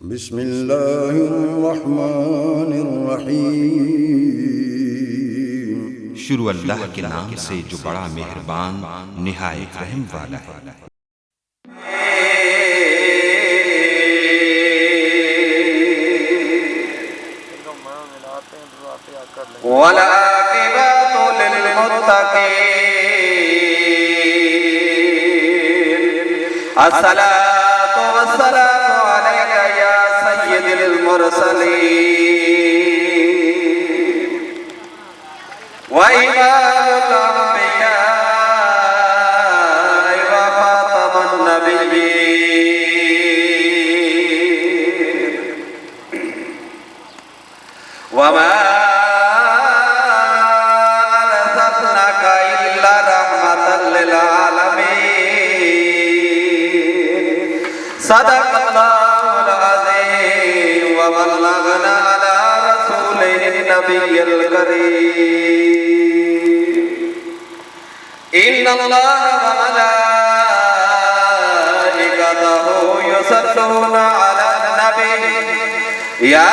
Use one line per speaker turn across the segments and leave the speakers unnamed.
बिस्मिल्लाहिर्रहमानिर्रहीम।
शुरू अल्लाह के नाम से जो बड़ा मेहरबान निहायत रहम वाला है।
वलाकिबातु लिल्मुत्तकीन। अस्सलातु वस्सलामु अलैका या सय्यिदल मुरसलीन व इमामुल अंबिया व खातमुन नबिय्यीन। वमा सदक़ल्लाहुल अज़ीम व बल्लगना अला रसूलिहिन नबिय्यिल करीम। इन्नल्लाह व मलाइकतहु युसल्लूना अलन नबी या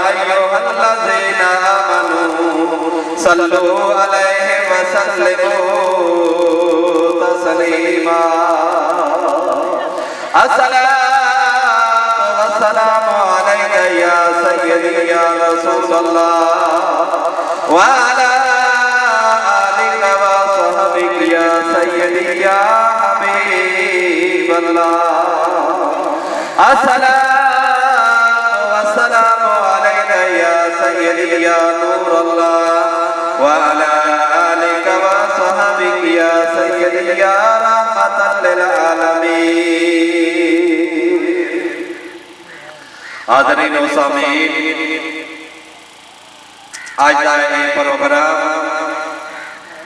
अय्युहल्लज़ीना आमनू सल्लू अलैहि व सल्लिमू तस्लीमा। अस्सलातु वस्सलामु अलैका या सय्यदी या रसूलल्लाह व अला आलिका व सहबिका या सय्यदी या हबीबल्लाह। अस्सलातु वस्सलामु अलैका या सय्यदी या नूरल्लाह व अला आलिका व सहबिका या सय्यदी या रहमतल लिल आलमीन। हाज़रीन व सामीन, आज का ये प्रोग्राम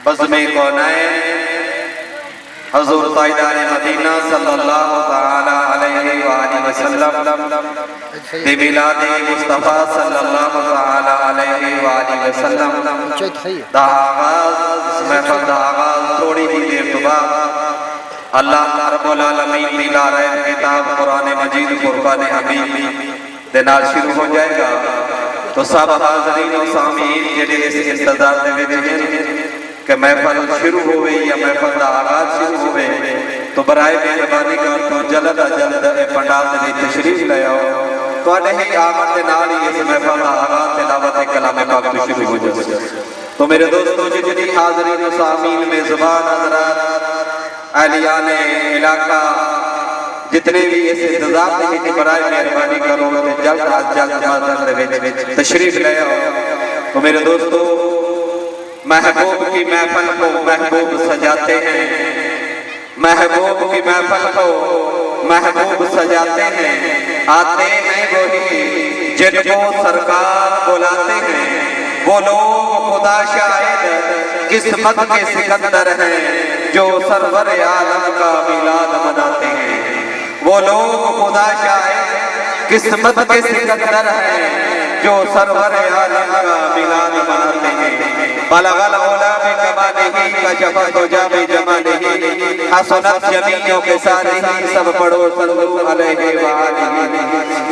बज़्म-ए कौनैन हुज़ूर ताजदार मदीना सल्लल्लाहु तआला अलैहि व आलिहि वसल्लम बि मिलाद मुस्तफ़ा सल्लल्लाहु तआला अलैहि व आलिहि वसल्लम दा आगाज़, इस महफ़िल दा आगाज़ थोड़ी ही देर तो बाद अल्लाह रब्बुल आलमीन दी लारैत किताब कुरान मजीद फुरक़ान हमीद दे नाल शुरू हो जाएगा। तो सब हाज़रीन व सामीन जेडे इस इंतज़ार दे विच हैं कि महफ़िल शुरू होवे या महफ़िल दा आगाज़ शुरू होवे, तो बराए मेहरबानी कर तो जल्द अज जल्द ए पंडाल दे विच तशरीफ ले आओ। तुहाडे ही आमद दे नाल ही इस महफ़िल दा आगाज़ तिलावत कलाम पाक तो शुरू हो जाएगा। तो मेरे दोस्तों, जितनी हाज़रीन व सामीन मेज़बान हज़रात अहलियाने इलाका जितने भी इस इंतज़ार दे विच बराए मेहरबानी करो ते जल्द अज जल्द महफ़िल दे विच तशरीफ ले आओ। तो मेरे दोस्तों, महबूब की महफिल को महबूब सजाते हैं, महबूब की महफिल को महबूब सजाते हैं। आते हैं वही जिनको सरकार बुलाते हैं, वो लोग खुदा शायद किस्मत के सिकंदर हैं जो सरवर आलम का मिलाद मनाते हैं। वो लोग खुदा शायद किस्मत के सिकंदर हैं जो सरवर आलम का मिलाद मनाते हैं। बलगल उला में कमालिही कशफत तुजा में जमालिही हसनत जमीओं के सारे ही सब पढ़ो सल्लू अलैहि व आलिही।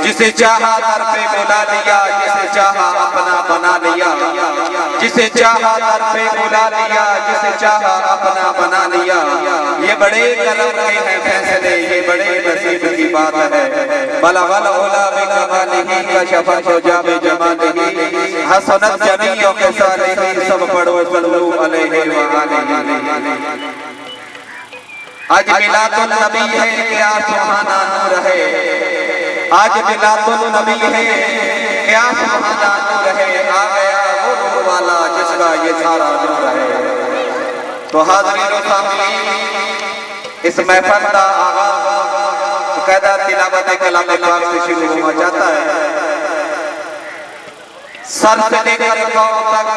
जिसे चाहा दर पे बुला लिया, जिसे चाहा अपना बना लिया, जिसे चाहा दर पे बुला लिया, जिसे चाहा अपना बना लिया। ये बड़े करम के हैं फैसले, ये बड़े नसीब की बात है। बलगल उला में कमालिही कशफत तुजा में जमालिही हसनत जमीओं के सारे ही सब पढ़ो सल्लू अलैहि व आलिही। आज मिलादुन नबी है, क्या सुहाना नूर है। आज मिलादुन नबी है, क्या सुहाना नूर है। आ गया वो नूर वाला जिसका ये सारा नूर है। तो हाज़रीन व सामीन, इस महफ़िल का आगाज़ कायदा तिलावत कलाम पाक से शुरू होना चाहता है। सर से लेकर पांव तक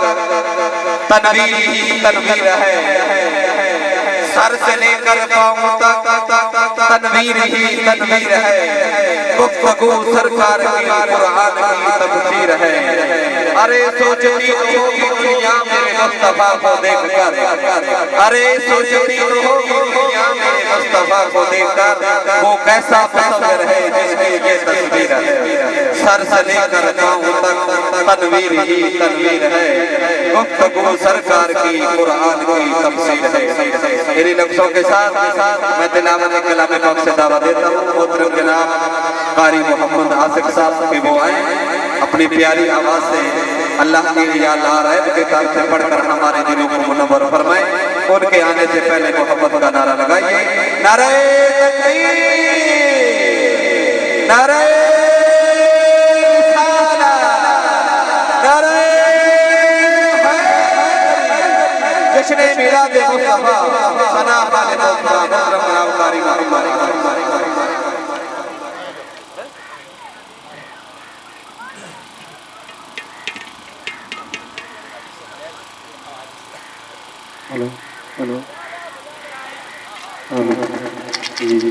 तनवीर ही तनवीर है, सर से लेकर पांव तक तनवीर ही तनवीर है। गुफ्तगू सरकार की कुरान की तफसीर है। अरे सोचती होगी दुनिया मेरे मुस्तफा को देखकर, अरे सोचती होगी दुनिया मेरे मुस्तफा को देखकर वो कैसा तस्वीर है जिसकी ये तस्वीर है। सर से लेकर पांव तक तनवीर ही तनवीर है। गुफ्तगू सरकार की कुरान की तफसीर है। मेरी लफ्जों के साथ मैं तिलावत कलाम पाक से दावा देता हूँ। मोहतरम जनाब कारी मोहम्मद आसिफ साहब के वो आए अपनी प्यारी आवाज से अल्लाह की या नारायण के तार से पढ़कर हमारे दिलों को मुनव्वर फरमाए। उनके आने से पहले मोहब्बत का नारा लगाइए। नारे तकबीर, नारे जश्न मिलाद मुस्तफा सना खाले मुस्तफा मोहतरम जनाब कारी मोहम्मद।
हेलो हेलो जी जी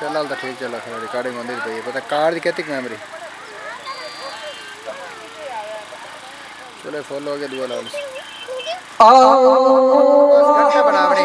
चल ठीक चला रिकॉर्डिंग होती पई पता कार की कहती मेमोरी चलो फॉलो हो गया दुआ लाल घंटा बनावनी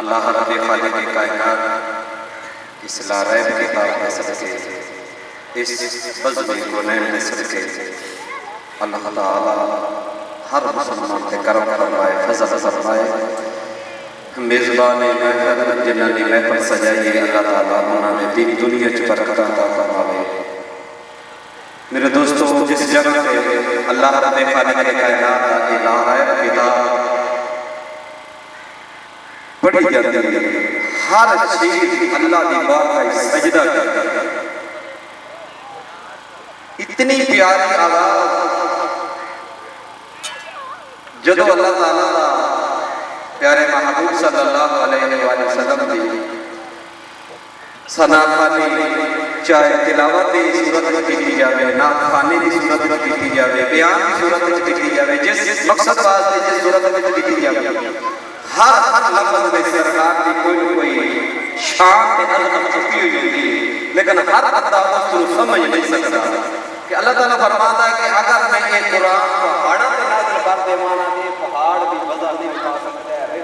अल्लाह रब्बे खालिक कायनात इस लारैब किताब में सदके इस बज़्म कौनैन में सदके अल्लाह ताला हर मुसलमान पे करम फरमाए, फज़ल फरमाए। मेज़बान महफिल जिन्हां दी महफिल सजाई अल्लाह ताला उन्होंने दीन दुनिया च बरकत अता फरमावे। मेरे दोस्तों, जिस जगह पे अल्लाह रब्बे खालिक कायनात की लारैब किताब पढ़ी जाती है, हर चीज अल्लाह की बात का सजदा करती है। इतनी प्यारी आवाज जदों अल्लाह ताला दा प्यारे महबूब सल्लल्लाहु अलैहि वसल्लम दी सनाखानी चाहे तिलावत की सूरत में की जाए, नाखानी की सूरत में की जाए, बयान की सूरत में की जाए, जिस मकसद वास्ते जिस सूरत में की जाए, हर लफ्ज में सरकार की कोई न कोई शान ते अज़मत छुपी हुई होती है, लेकिन हर बंदा उसको समझ नहीं सकता कि अल्लाह ताला फरमाता है कि अगर मैं ये कुरान पहाड़ा पे नाज़िल कर देवाना ते पहाड़ भी वज़ा नहीं उठा सकता है।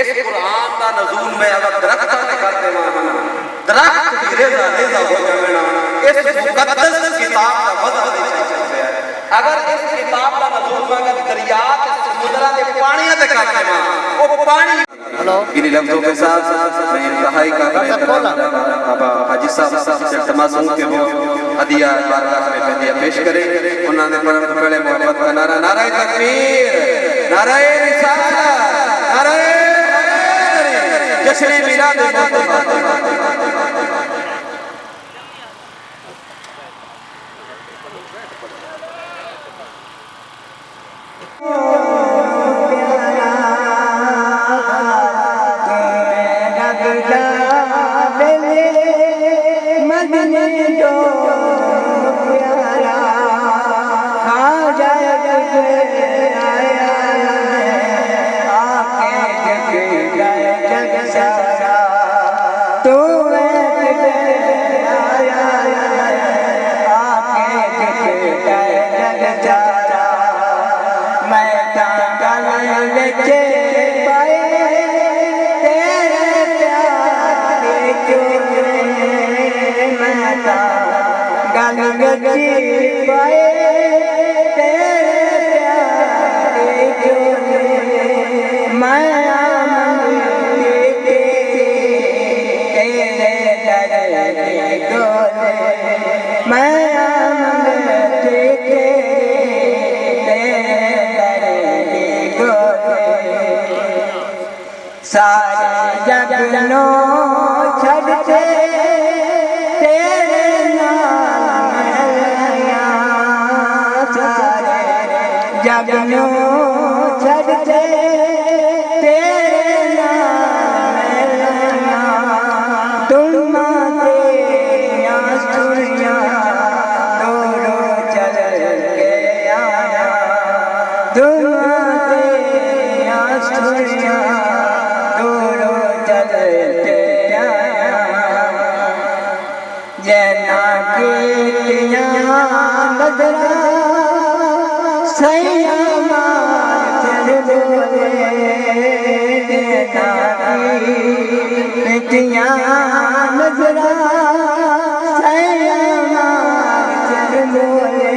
इस कुरान का नज़ूल में अगर दरख्त पे कर देवाना, दरख्त भी रेज़ा रेज़ा हो जावेना। इस मुक़द्दस किताब का वज़ा नहीं उठा सकता है। अगर इस किताब का नज़ूल में अगर दरिया के समुद्र के पानी ते कर देवाना, वो पानी इन्हीं लफ्ज़ों के साथ मैं इंतहाई का बाबा हाजी साहब से तमाशों के वो हदिया बारगाह में हदिया पेश करें। उन्होंने पहले मोहब्बत का नारा, नारे तकबीर, नारे रिसालत, नारे जश्न मिलाद मुस्तफा।
सारे जगनो छड़ते तेरे नाम सारे जगनो छड़ते तेरे नाम तुम तेरिया सुनिया दोरो चल के आया तुम तेरिया सुनिया जना के बदला सैया चल बोले पिटिया नजरा सैया चल बोले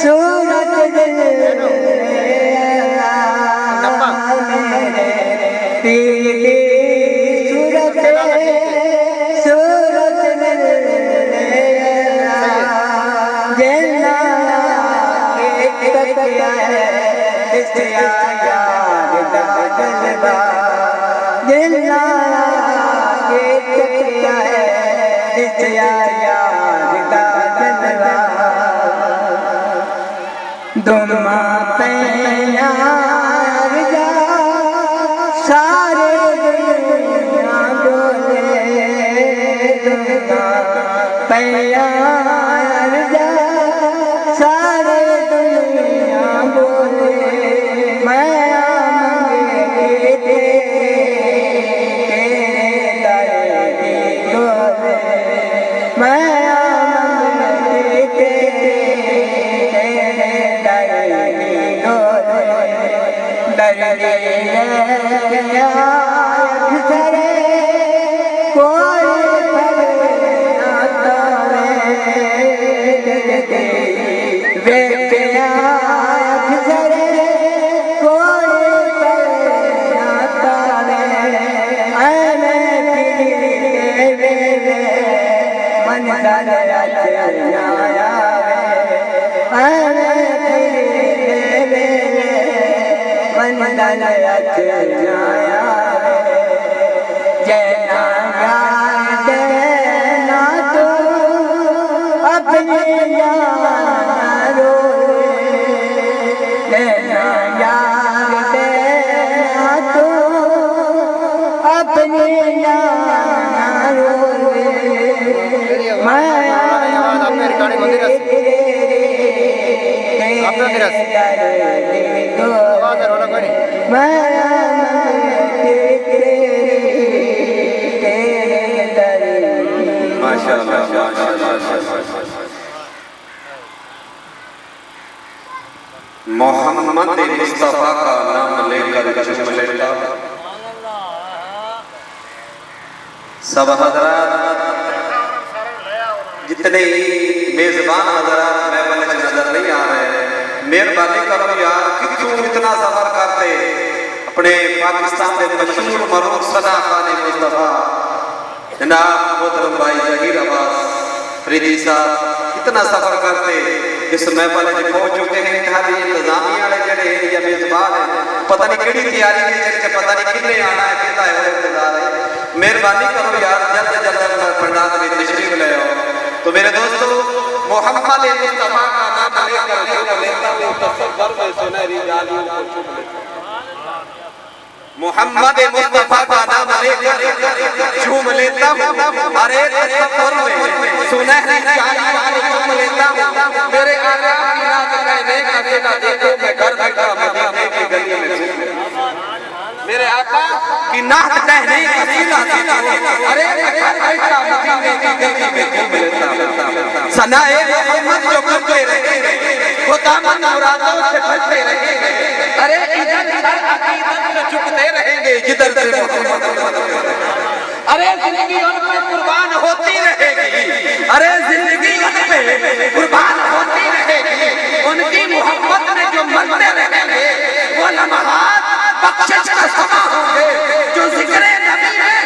सूरत दुमा पैयार जा सारे दुनिया डोले दुमा पैयार जा सारे दुनिया बोले मैं मांगे तेरे दर की डोले मैं अपने
कौन रस आपका की रस आवाज रोला कोई नहीं
माशाअल्लाह मोहम्मद मुस्तफा का नाम लेकर झूम लेता सब हजरात जितने मेजबान हजरात महफिल में नजर नहीं आ रहे मेहरबानी करो यार क्यों इतना सफर करते अपने पाकिस्तान के मशहूर मरूफ सना खान मुस्तफा जनाब मोहतरम भाई जहीर अब्बास फरीदी साहब इतना सफर करते इस महफिल में पहुंच चुके हैं इत्तेहादी इंतजामिया वाले जड़े हैं या मेजबान है पता नहीं केड़ी तैयारी है जड़े पता नहीं किन्ने आना है कितना है इंतजार है मेहरबानी करो यार जल्द जल्द पंडाल में तशरीफ ले आओ तो मेरे दोस्तों मोहम्मद मुस्तफा का नाम लेकर जो लेता हूं तसव्वुर में सुनहरी जालियों को चुम लेता मोहम्मद मुस्तफा का नाम लेकर झूम लेता हूं अरे तसव्वुर में सुनहरी जालियों को चुम लेता हूं मेरे आका की रात कहने का बेटा देखो मैं घर बैठा मदीने की गली में मेरे आका की नात कहने का सीधा अरे घर बैठा मदीने की गली में घूम लेता सनाए मोहम्मद जो करते रहे वो दामन मुरादों से भरते रहेंगे अरे इधर सर अकीदत से झुकते रहेंगे जिधर से मोहम्मद अरे जिंदगी उन पे कुर्बान होती रहेगी अरे जिंदगी उन पे कुर्बान होती रहेगी उनकी मोहब्बत में जो मरते रहेंगे वो लम्हात बख्शिश का समा होंगे जो जिक्र नबी में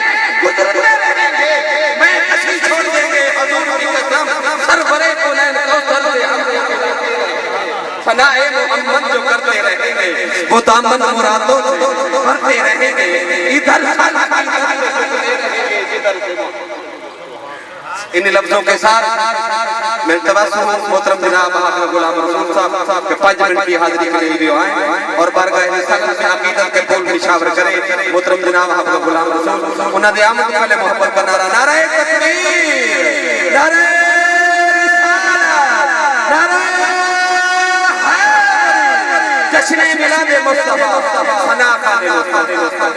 गुजरते रहेंगे मैं कशी छोड़ देंगे हुजूर की कसम सरवरे कुनैन कौसर से हम फनाए मोहम्मद जो करते रहेंगे वो दामन मुरादों से भरते रहेंगे इधर इन लफ्जों के साथ मैं तवज्जो मोहतरम जनाब हाफिज गुलाम रसूल साहब के 5 मिनट की हाजिरी के लिए भी आए और बारगाह रिसालत में अकीदत के फूल निशावर करें मोहतरम जनाब हाफिज गुलाम रसूल उन्हां दे आमद वाले मोहब्बत का नारा नारे तकबीर नारे रिसालत नारे जश्न मिलाद मुस्तफा सना खान मुस्तफा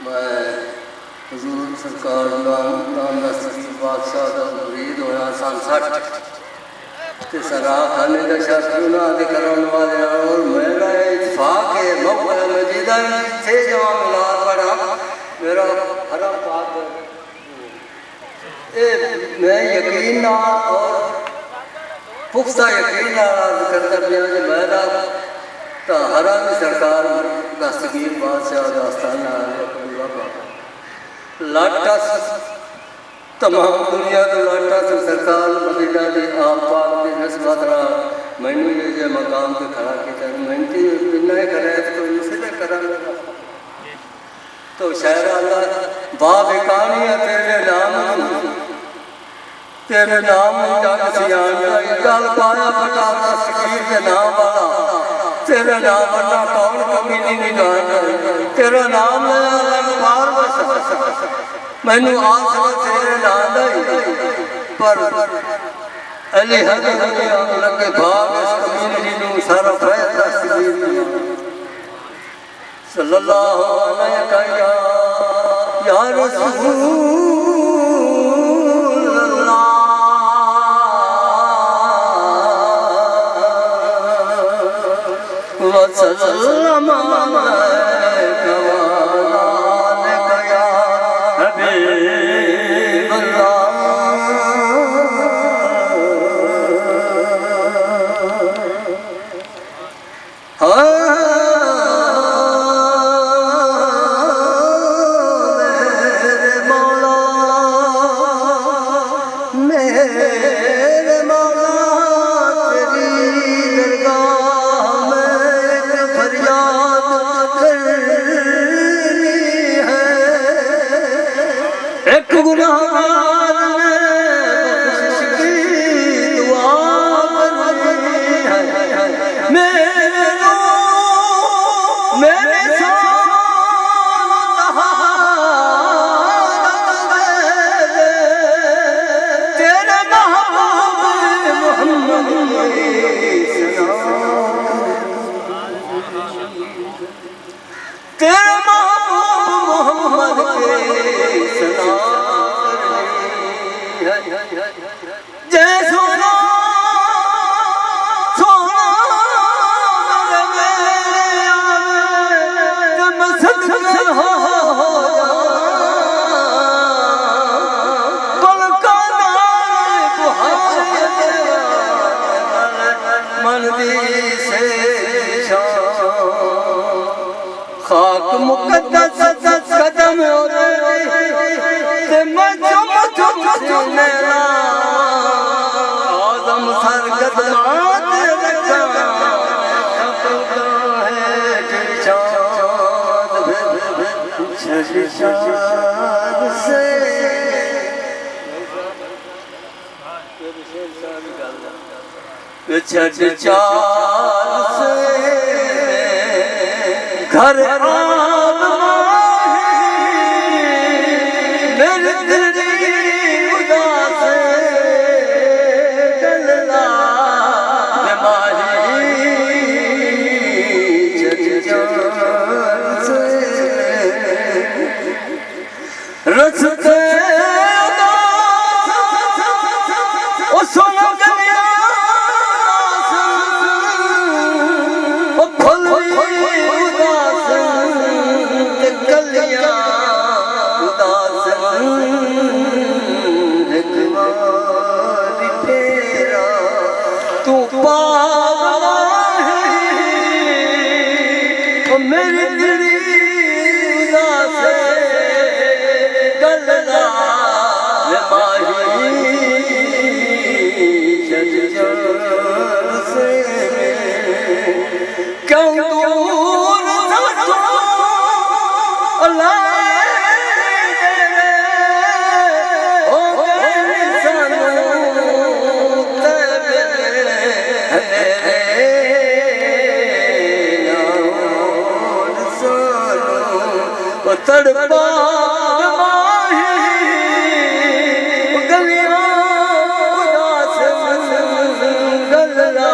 मैं हुजूर सरकार नाम दस्तगीर बादशाह का मुरीद होया सन 60 ते सरा खाने का शास्त्रुना के करने वाले और मेरा इत्तेफाक है मौका मजीदा से जवां मिलाद पढ़ा मेरा हरा पाक ए मैं यकीन और पुख्ता यकीन करता पिया कि मेरा तो हरा भी सरकार दस्तगीर बादशाह दास्ताना लाटा तमाम दुनिया को लाटा से सरकार मदीना की आप पाक की नस्बत रहा मैनू ये मकाम पे खड़ा किया मैंने बिना करे तो इसे करा तो शायर अल्लाह बाबिकानी तेरे नाम जग सियान गल पाया बटा दस्तगीर के नाम वाला तेरा नाम वरना कौन कमी नहीं जानता तेरा नाम पार बस मैनू आस तेरे नाम पर अली हजर लगे भाग इस कमीनी नू सारा फैज दस्तगीर सल्लल्लाहु अलैहि या रसूल वसल्लम अलैका वालैका या हबीब अल्लाह मेरे मौला तेरी दरगाह में फरियाद मुकद्दस कदम होते ते मैं चुम चुम सुनेला आजम सर कदमात रखा है चाँद से छठ चाल से घर मेरे दिल उदास डलना माही छठ चाल से रस्ते तू पावा है मेरी दिल उदास गलना माही छठ चाल से क्यों दूर अल्लाह तड़पा गलियां उदास गलना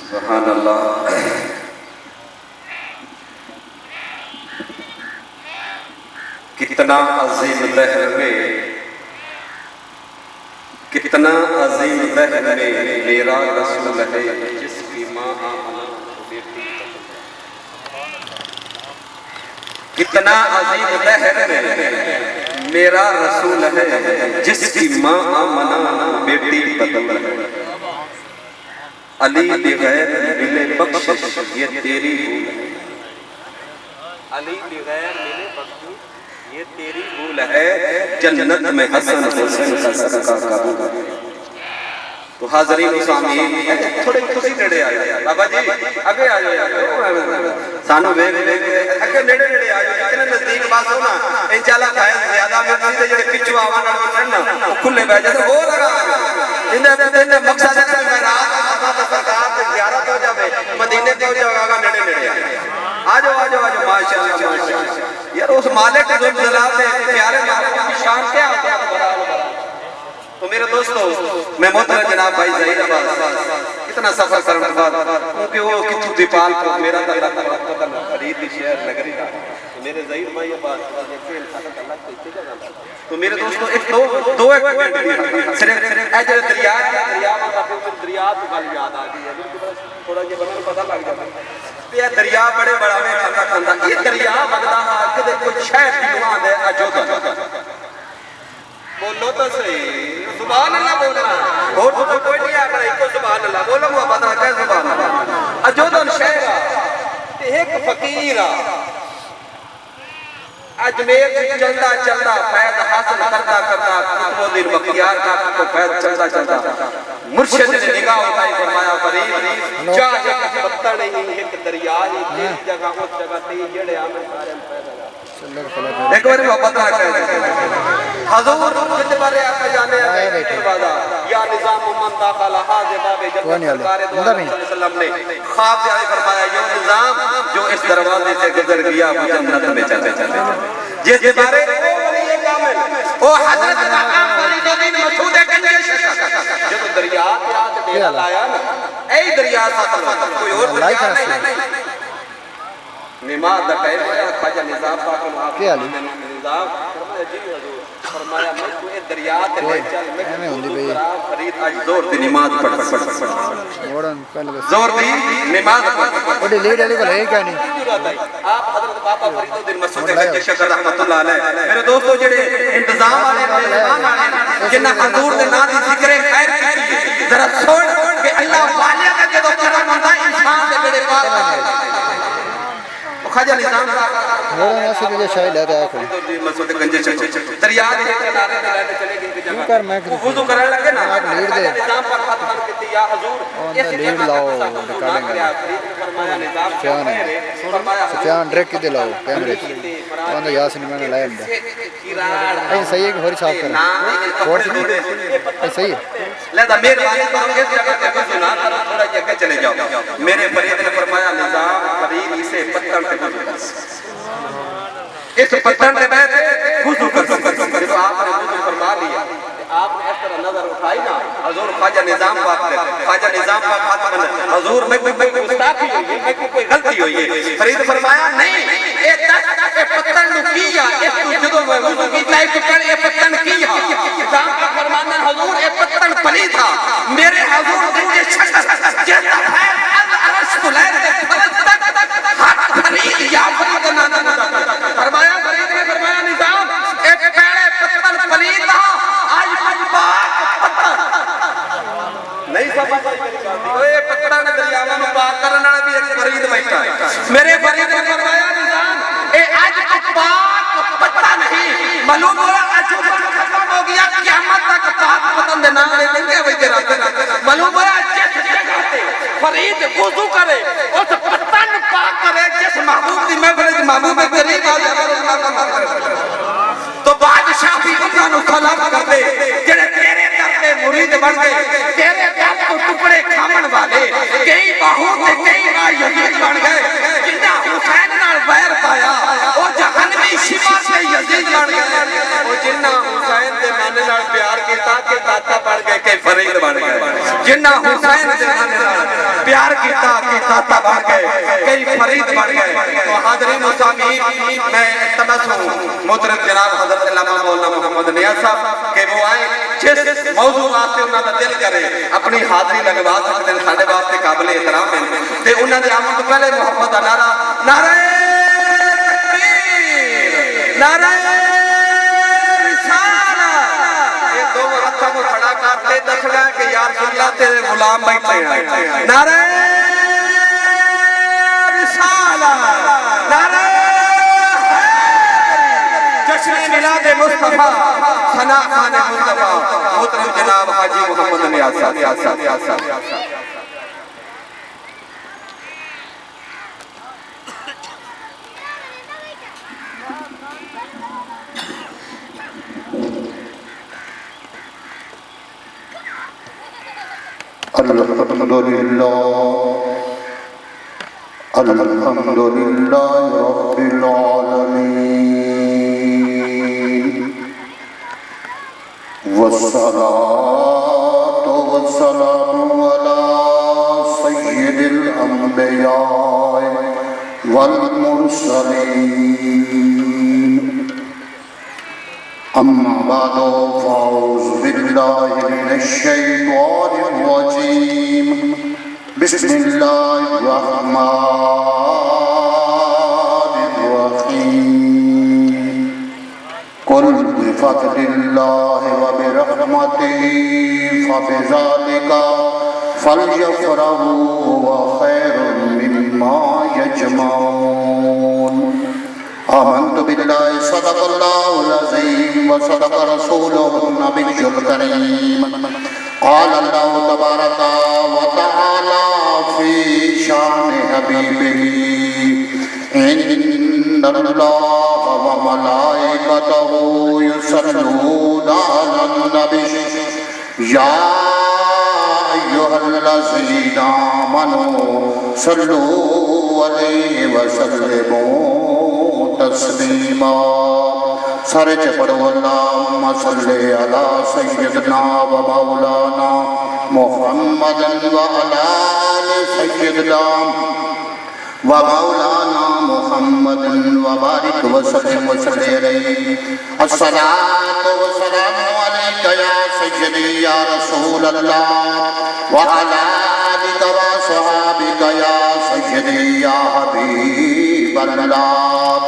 सुभान अल्लाह। कितना अजीम दहर में, कितना अजीम दहर में मेरा रसूल है जिसकी माँ आमना बेटी। कितना अजीम दहर में मेरा रसूल है जिसकी माँ आमना बेटी बदल है। अली बगैर मिले बख्शिश ये तेरी भूल है। अली बगैर मिले बख्शिश ये तेरी भूल है। जन्नत में हसन हुसैन का सदका कबूल है। तो हाज़रीन सामीन थोड़े खुशी नेड़े आ जाओ बाबा जी, आगे आ जाओ सानू वेख वेख अगे नेड़े नेड़े आ जाओ। इतने नजदीक बस हो ना इंशाल्लाह फैज ज्यादा मिलती ते जेडे पिछू आवन वाले सन ना खुले बैठ जाते हो लगा इन्हें मकसद है कि रात सरकार से ज़ियारत हो जावे मदीने पे हो जाएगा नेड़े नेड़े आ जाओ आ जाओ आ जाओ माशाल्लाह माशाल्लाह। यार उस मालिक के जलाल से प्यारे मालिक की शान क्या होती है। तो मेरे दोस्तों मैं मोहतरम जनाब भाई ज़हीर अब्बास कितना सफर करने के बाद क्योंकि वो कितु दीपाल को मेरा दादा खरीद शहर नगरी का मेरे ज़हीर भाई अब्बास तो मेरे दोस्तों एक दो एक सिर्फ ऐसे दरिया दरिया तो गल याद आ गई है थोड़ा ये बना पता लग जाता ये दरिया बड़े बड़ा में खाता खांदा ये दरिया बगदा के देखो शहर दिलवा दे अजोद बोलो तो सही सुभान अल्लाह बोलना और तो कोई नहीं आ रहा इको सुभान अल्लाह बोलो वो बता के सुभान अल्लाह अजोदन शहर ते एक फकीर अजमेर चलता चलता फैज हासिल करता करता कितनो दिन बख्तियार का को फैज चलता चलता मुर्शिद ने निगाह उठाई फरमाया फरीद चाहे पत्ता नहीं एक दरिया ही एक जगह उस जगह ते जेड़े आमे सारे एक बार मोहब्बत आ गए हुजूर कितने बार आप जाने दरवाजा या निजाम मन दाखला हाजिबाबे जब सरकार दो वसल्लम ने ख्वाब में फरमाया यो निजाम जो इस दरवाजे से गुजर गया वो जन्नत में चले चले जिस बारे वली कामिल ओ हजरत मकाम फरीदुद्दीन मसूद गंज जब दरिया याद डेरा लाया ना ए दरिया सतलुज कोई और दरिया नहीं निमाज दा टाइम आया ख्वाजा निजाम पाक के निजाम फरमाया जी हुजूर फरमाया मैं तू ए दरिया ते ले चल मैं फरीद आज जोर दी नमाज पढ़ जोर दी नमाज पढ़
लीड वाली को है क्या नहीं
आप हजरत बाबा फरीदुद्दीन मसूद गंज शकर रहमतुल्लाह अलैह मेरे दोस्तों जेड़े इंतजाम वाले मेहमान आने जिन्ना हजूर दे नाम दी जिक्र खैर की जरा सुन कि अल्लाह वाले का जदों करम हुंदा इंसान दे बेड़े पार खाजा निजाम
मोड़ा ऐसे तुझे शायद आता है कोई
मसूद गंज शकर दरिया दे किनारे पे लेके चले गए
क्यों कर मैं
वुजू करने लगे ना
लीड दे
निजाम पर हाथ मार के या हुजूर ऐसे
लीड लाओ निकालेंगे
फरमाया निजाम फरमाया
सफियान ड्रैग के दिलाओ कैमरे कौन यासिन मैंने लाया अंदर ऐ सही है कि होरी साफ कर और सही है
लेदा मेहरबानी करो इस जगह पे सुना करो थोड़ा आगे चले जाओ मेरे फरीद ने फरमाया निजाम फरीद इसे पत्थर पे इस पत्थर पे बैठ वुजू कर तो आपने वुजू फरमा लिया आपने इस तरह नजर उठाई ना हुजूर ख्वाजा निजाम पाक हाथ बन हुजूर मैं कोई गुस्ताखी हुई है मैं कोई गलती हुई है फरीद फरमाया नहीं ए दस ए पत्थर नु किया इस तू जदों वुजू कीता एक पत्थर ए पत्थर किया निजाम का फरमाना हुजूर ए पत्थर पली था मेरे हुजूर के शक्ल जैसा है अलस तुलैर दे हाथ फरीद या फरीद ना फरमाया फरीद ने फरमाया निजाम एक पहले पत्थर पली था आज नहीं समझ ओए पत्थर ने दरियावां में पार करने वाला भी एक फरीद बैठा है मेरे फरीद ने फरमाया निजाम ए आज तो पाक पता नहीं मालूम हुआ आज खत्म हो गया क़यामत तक पाक पतन दे नाम ले लेंगे वही तेरा मालूम हुआ जिस जगह पे फरीद वुजू करे उस पत्थर पाक करे जिस महबूब दी महफिल महबूब करीम आ जाए तो बादशाह भी उन्होंने सलाम कर दे जेड़े तेरे दर दे मुरीद बन गए तेरे दर को टुकड़े खामन वाले कई बाहू ते कई ना यजीद बन गए जिन्ना हुसैन नाल वैर पाया ओ जहन्नमी शिमा से यजीद बन गए ओ जिन्ना हुसैन दे मन नाल प्यार कीता के दाता बन गए के फरीद बन गए जिन्ना हुसैन दे मन नाल प्यार कीता के दाता बन गए कई फरीद बन गए तो हाज़रीन व सामीन मैं तमस हूं मोहतरम जनाब हजरत अल्लामा मौलाना मोहम्मद नियाज़ साहब के वो आए जिस मौजू वास्ते उन्हां दा दिल करे अपनी हाज़री लगवा सकते हैं साडे वास्ते काबिल एहतराम है ते उन्हां दे आमद तो पहले मोहब्बत दा नारा नारे तकबीर नारे रिसाला ये दो हाथों को खड़ा करते दसना कि या रसूल अल्लाह तेरे गुलाम बैठे हैं नारे रिसाला नारे जश्न मिलाद मुस्तफा सना खान मुस्तफा मोहतरम जनाब हाजी मोहम्मद नियाज़ साहब
अल्हम्दुलिल्लाह रब्बिल आलमीन वस्सलातु वस्सलामु अला सय्यिदिल अंबिया वल मुरसलीन अम्मा बादो फ़ाऊज़ु बिल्लाहि मिनश शैतानिर रजीम बिस्मिल्लाहिर रहमानिर रहीम कुल बिफ़ज़लिल्लाहि व बिरहमतिही फ़बिज़ालिका फ़ल्यफ़रहू हुवा ख़ैरुम मिम्मा यजमऊन आमन्तु बिल्लाहि सदक़ल्लाहुल अज़ीम व सदक़ रसूलुहुन नबियुल करीम क़ाल अल्लाहु तबारक व तआला फ़ी शान हबीबिही इन्नल्लाहा व मलाइकतहु युसल्लूना अलन नबी या अय्युहल्लज़ीना आमनू सल्लू अलैहि व सल्लिमू तस्लीमा सारे पढ़ो अल्लाहुम्मा सल्ली अला सय्यिदना व मौलाना मुहम्मदन व अला आलि सय्यिदना व मौलाना मुहम्मद व बारिक वसल्लिम अलैहि अस्सलातु वस्सलामु अलैका या सय्यदी या रसूल अल्लाह व अला आलिका व सहाबिका या सय्यदी या हबीब अल्लाह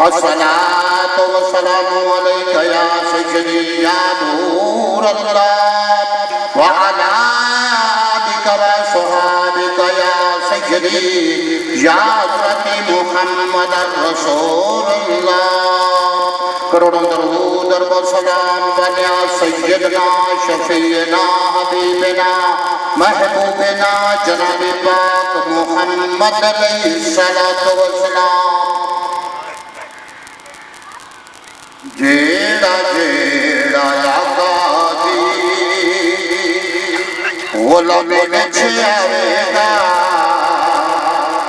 अस्सलातु वस्सलामु अलैका या सय्यदी या नूर अल्लाह व अला आलिका व सहाबिका या सय्यदी या हज़रत मुहम्मद रसूलुल्लाह करोड़ों दरूद और सलाम बनिया सैयदना शफीना हबीबना महबूबना जनाब पाक मुहम्मद अलैहिस्सलातु वस्सलाम जेड़ा जेड़ा आका दी गुलाम विच आवेगा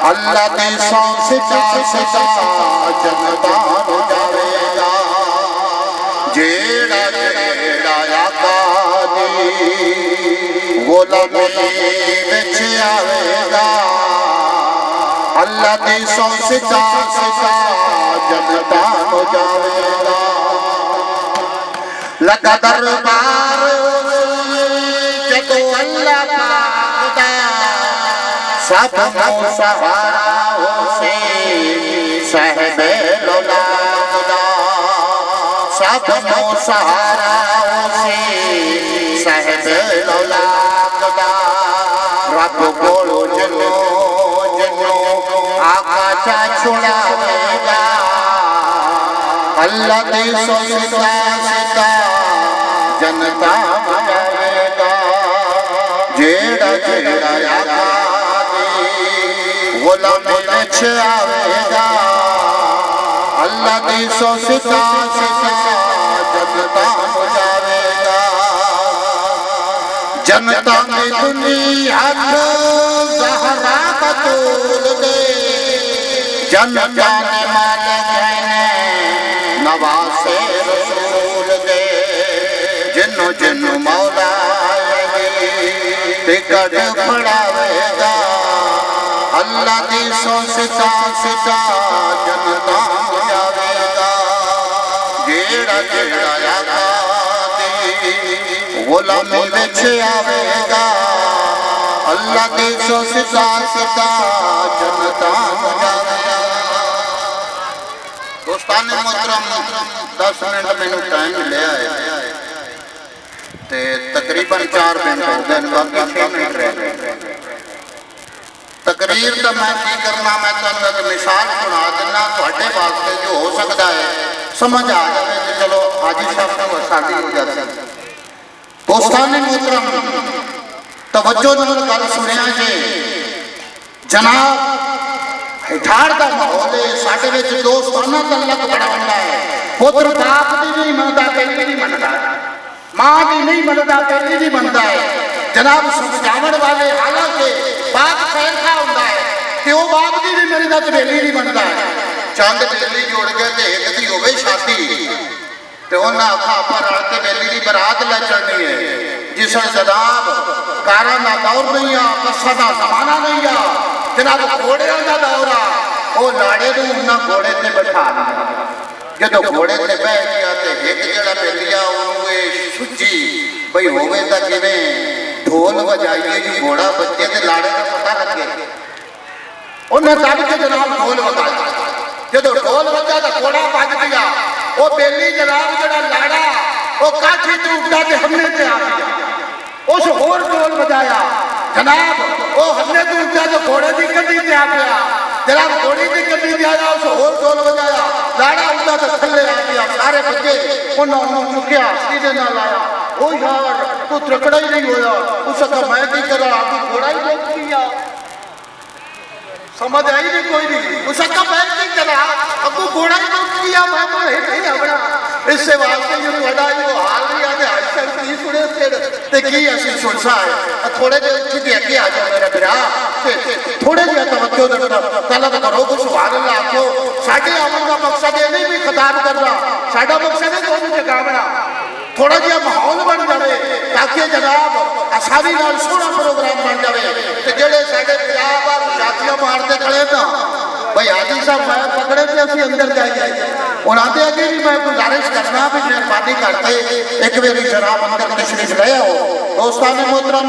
अल्लाह दी सौ सिता सिता जन्नतां हो जावेगा जेड़ा जेड़ा आका दी गुलामी विच आवेगा अल्लाह दी सौ सिता सिता जन्नतां हो जावेगा लगा दरबार जदों अल्लाह पाक दा सब सहारा हो से साहिबे लौलाद दा सब सहारा हो से साहिबे लौलाद दा रब कोलो जनो जनो आका चा छुड़ावेगा अल्लाह दे सो सिता सिता जनता जावेगा जेड़ा जेड़ा आका गुलामी विच आवेगा अल्लाह दी सौ सिता सिता जन्नतां हो जावेगा जनता में दुनिया ज़हरा बतूल दे जनता ने मालिक ने नवासे रसूल दे जिन्नो जिन्नो मौला टिकट पड़ावेगा अल्लाह दी सौ सिता सिता जन्नतां हो जावेगा जेड़ा जेड़ा आका दी गुलामी विच आवेगा अल्लाह दी सौ सिता सिता जन्नतां हो जावेगा दोस्तान मोहतरम 10 मिनट मैनू टाइम मिलिया है ते तकरीबन 4 मिनट हो गए बाकी 6 मिनट रह गए तकरीर तो मैं की करना मैं तुहानू एक मिसाल सुना देना तुहाडे वास्ते जो हो सकता है समझ आ जाए कि चलो हाजी साहब को आसानी हो जाती दोस्तान मोहतरम तवज्जो नाल गल सुनिया जे जनाब हिठाड़ का माहौल है साडे विच दोस्ताना तल्लक बड़ा हुंदा है पुत्र बाप दी नहीं मनदा बेटी नहीं मनदा मां दी नहीं मनदा बेटी नहीं मनदा है जनाब समझावन वाले हालांकि बाप खैर का होंदा है कि वो बाप दी भी मनदा ते बेली नहीं मनदा चंद बेली जोड़ के ते एक दी होवे शादी ते उन्हां आखा आपां रल के बेली दी बरात ले चलनी है जिस जनाब कारां दा दौर नहीं आ बसां दा जमाना नहीं आ जनाब घोड़ियां दा दौर आ वो लाड़े नूं उन्हां घोड़े ते बैठा दिया जदों घोड़े ते बह गया ते एक जेड़ा बेलिया ओनू ए सुजी बई होवे तां किवें ढोल बजाइए जी घोड़ा बच्चे के लाड़े का पता लगे उन्हें तब के जनाब ढोल बजाया जो ढोल बजा तो घोड़ा बज गया वो बेली जनाब जरा लाड़ा वो काठी टूटा के हमने से आ गया उस होर ढोल बजाया जनाब वो हमने तो उठा तो घोड़े की गड्डी से आ गया जनाब घोड़ी की गड्डी से आया उस होर ढोल बजाया लाड़ा उठा तो थल्ले आ गया सारे बच्चे उन्होंने चुकया सीधे ना लाया ओ यार तू त्रकड़ा ही नहीं होया उसका मैं की करा तू घोड़ा ही रोक दिया समझ आई नहीं कोई नहीं उसका मैं की करा अब तू घोड़ा ही रोक दिया मैं तो हिट ही अपना इससे वास्ते जो बड़ा ही वो हाल नहीं आते ऐसा नहीं सुने ते की ऐसी सुनसा है थोड़े जे इत्थे अगे आ जा मेरा भरा थोड़े जे तवज्जो देना तलब करो कुछ सुभान अल्लाह आखो साडे आवन का मकसद ये नहीं भी खिताब करना साडा मकसद है तुहानू जगावना थोड़ा जिहा माहौल बन जाए ताकि जनाब आसानी नाल सोहना प्रोग्राम बन जाए। तो जेडे साडे पंजाब वाल जातियां मारते खड़े ना भाई हाजी साहब मैं पकड़े तो असं अंदर जाइए उन्होंने अगे भी मैं गुजारिश करना भी मेहरबानी करके एक बारी जनाब अंदर तशरीफ ले आओ। दोस्तों ने मोहतरम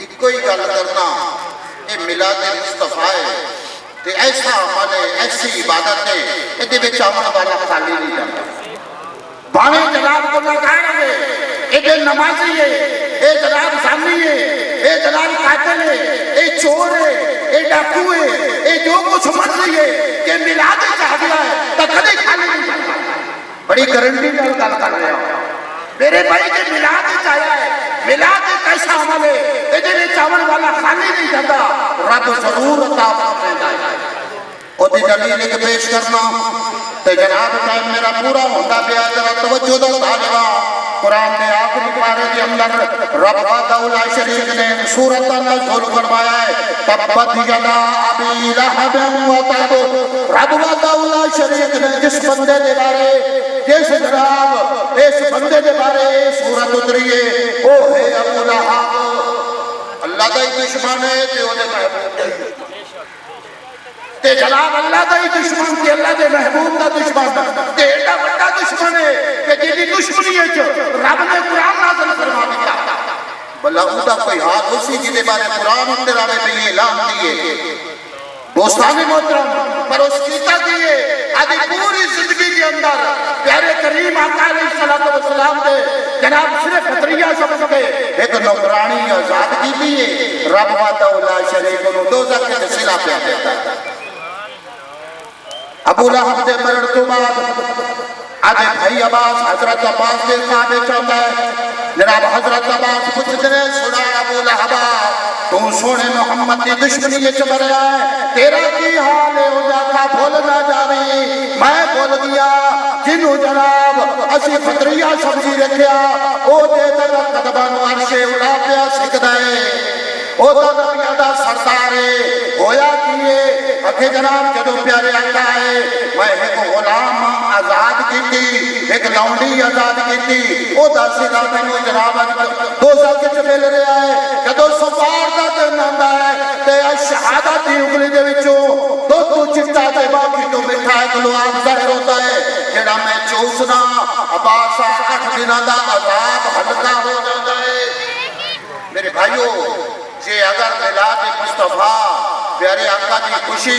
इको ही गल करना ये मिलाद मुस्तफा है ते ऐसा अमल है ऐसी इबादत है ये अमल वाला खाली नहीं जाता भावे जनाब को लगाए रहे ये नमाजी है ये जनाब जानी है ये जनाब कातिल है ये चोर है ये डाकू है ये जो कुछ समझ रही है कि मिलाद चाह गया है तो कभी खाली नहीं जाता। बड़ी गारंटी में गल कर रहे हो मेरे भाई के मिलाद चाया है मिलाद कैसा अमल है ये चावल वाला खाली नहीं जाता रब जरूर अता फरमाता है। ओदी दलील एक पेश करना ते जनाब टाइम मेरा पूरा होता पिया जरा तवज्जो दा तालिबा कुरान के आखिरी पारे के अंदर रब वादा शरीक ने सूरत नज़ुल फरमाया है तब्बत यदा अबी लहब व तब। रब वादा शरीक ने जिस बंदे के बारे जिस जनाब इस बंदे के बारे सूरत उतरी है ओ है अबू लहब अल्लाह का दुश्मन है ते ओदे महबूब ते जनाब अल्लाह का ही दुश्मन ते अल्लाह के महबूब का दुश्मन ते एडा बड़ा दुश्मन है कि जिहदी दुश्मनी च रब ने कुरान नाज़िल फरमा दिता भला उदा कोई हाल उसी जिहदे बारे कुरान अंदर आवे पे ऐलान दिए। दोस्तों ने मोहतरम पर उस कीता दिए आदि पूरी जिंदगी के अंदर प्यारे करीम आका अलैहिस्सलातु वस्सलाम दे जनाब सिर्फ खतरिया समझ के एक नौकरानी आजाद की भी है रब वादा शरीक नु दोज़ख दे सिला पे देता। अबू लहब के मरण तो बाद आदे भाई अब्बास हजरत अब्बास के काबे चाहता है जनाब हजरत अब्बास पूछते हैं सुना अबू लहब तू सोने मोहम्मद की दुश्मनी विच मरया है तेरा की हाल है ओदा का भूल ना जावी मैं भूल गया जिन्हों जनाब असी फतरिया समझी रखिया ओ दे तेरा कदमां नु अर्शे उड़ा पिया सिकदा है ओ तो नबियां दा सरदार है होया की अखे जनाब जदों प्यारे आका है मैं एक गुलाम आजाद की एक लौंडी आजाद की ओ दसदा मैनू जनाब दोज़ख च मिल रहा है जदों सोमवार दा दिन आंदा है ते शहादत दी उंगली दे विचों दुध चिट्टा ते बाकी तो मिठा गुलाब ज़ाहिर होता है जेड़ा मैं चूसना अब्बास 8 दिनां दा अजाब हल्का हो जाता है। मेरे भाइयों जे अगर मिलाद मुस्तफा प्यारे आका की खुशी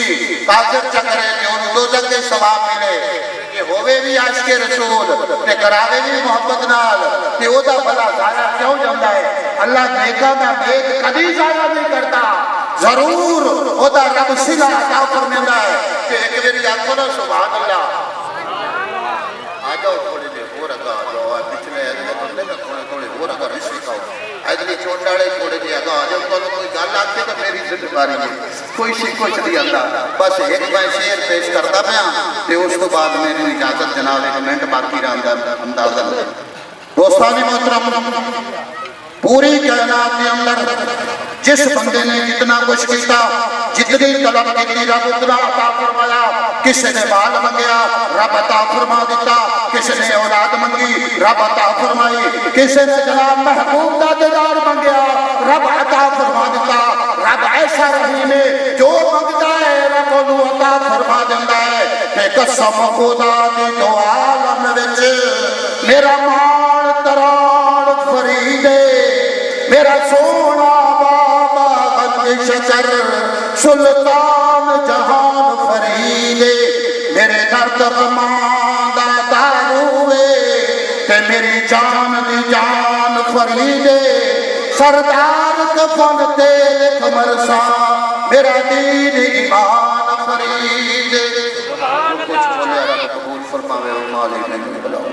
काफिर चकरे ते उन्हें दोज़ख के सवाब मिले ये होवे भी आशिक़े रसूल ते करावे भी मोहब्बत नाल ते ओदा भला ज़ाया क्यों जांदा है। अल्लाह नेका दा नेक कदी ज़ाया नहीं करता जरूर ओदा रब सिला अता फरमांदा है कि एक बारी आखो ना सुभान अल्लाह आ जाओ थोड़ी देर होर अगा आ जाओ पिछले थोड़े होर अगा रिश्ते खाओ अगली चोट वाले थोड़े जे अगा आ जाओ तो कोई गल आके तो मेरी जिम्मेदारी है कोई कुछ नहीं आता बस एक मैं शेर पेश करता पाया तो उस तो बाद मेरी इजाजत जनाब एक मिनट बाकी रहा अंदाजा। दोस्तों ने मोहतरम पूरी कायनात के अंदर जिस बंदे ने जितना कुछ किया जितनी तलब की रब उतना अता फरमाया किसी ने माल मंगया रब अता फरमा दिता किसी ने औलाद मंगी रब अता फरमाई किसी ने जनाब महबूब का दीदार मंगया रब अता फरमा दिता। रब ऐसा रहीम है जो मंगता है रब उन्हें अता फरमा देता है ते कसम खुदा दी जो आलम विच मेरा मान तरान फरीदे मेरा सोना बाबा गंज शजर सुल्तान जहान फरीदे मेरे दर्द गमांदा दारूए ते मेरी जान दी जान फरीदे सरदार कफन ते लिख मरसा मेरा दीन ईमान फरीदे। कुछ बोले रब कबूल फरमावे और मालिक ने बुलाओ।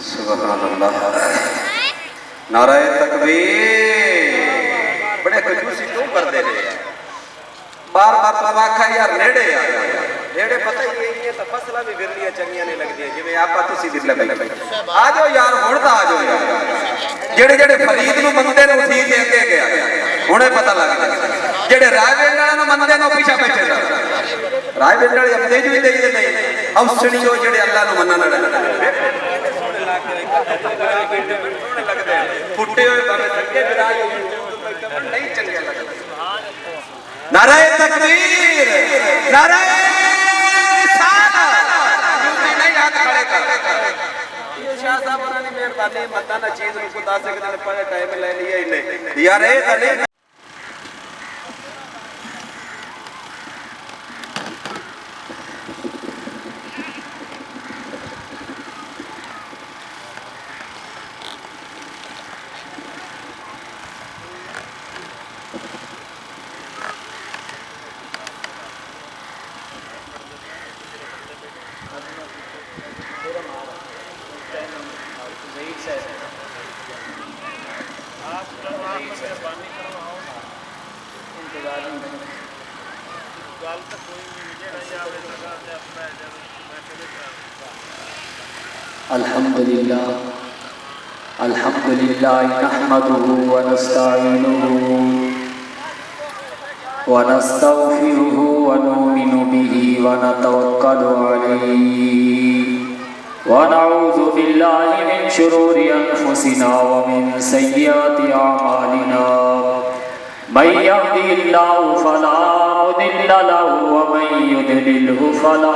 सुभान अल्लाह नाराए तकबीर। बड़े कंजूसी क्यों कर दे रहे बार बार तबाखा यार नेड़े आ नेड़े पता ही है तो फसला भी विरलियां चंगियां नहीं लगदी जिवें आपा तुसी दिल लगे आ जाओ यार हुण ता आ जाओ यार जेड़े जेड़े फरीद नु मंदे नु ठीक देंदे गया हुणे पता लग गया जेड़े रावेंद्र नु मंदे नु पीछा बैठे राय बेंडल अपने जो ही दे नहीं औसणी हो जेड़े अल्लाह नु मनना ना फुटे हुए बाबे सके विराज नहीं चंगे लगते नारे तकबीर नारे रिसालत नहीं हाथ खड़े कर ये शाह साहब ने मेहरबानी मत ना चीज को 10 सेकंड पर टाइम ले लिया इन्हें यार ए तने
अल्हम्दुलिल्लाह नहमदुहु व नस्तईनुहु व नस्तगफिरुहु व नुमिनु बिही व नतवक्कलु अलैहि व नऊज़ु बिल्लाहि मिन शुरूरि अनफुसिना व मिन सय्यिआति अमालिना मन यहदिहिल्लाहु फला मुदिल्ल लहु व मन युद्लिलहु फला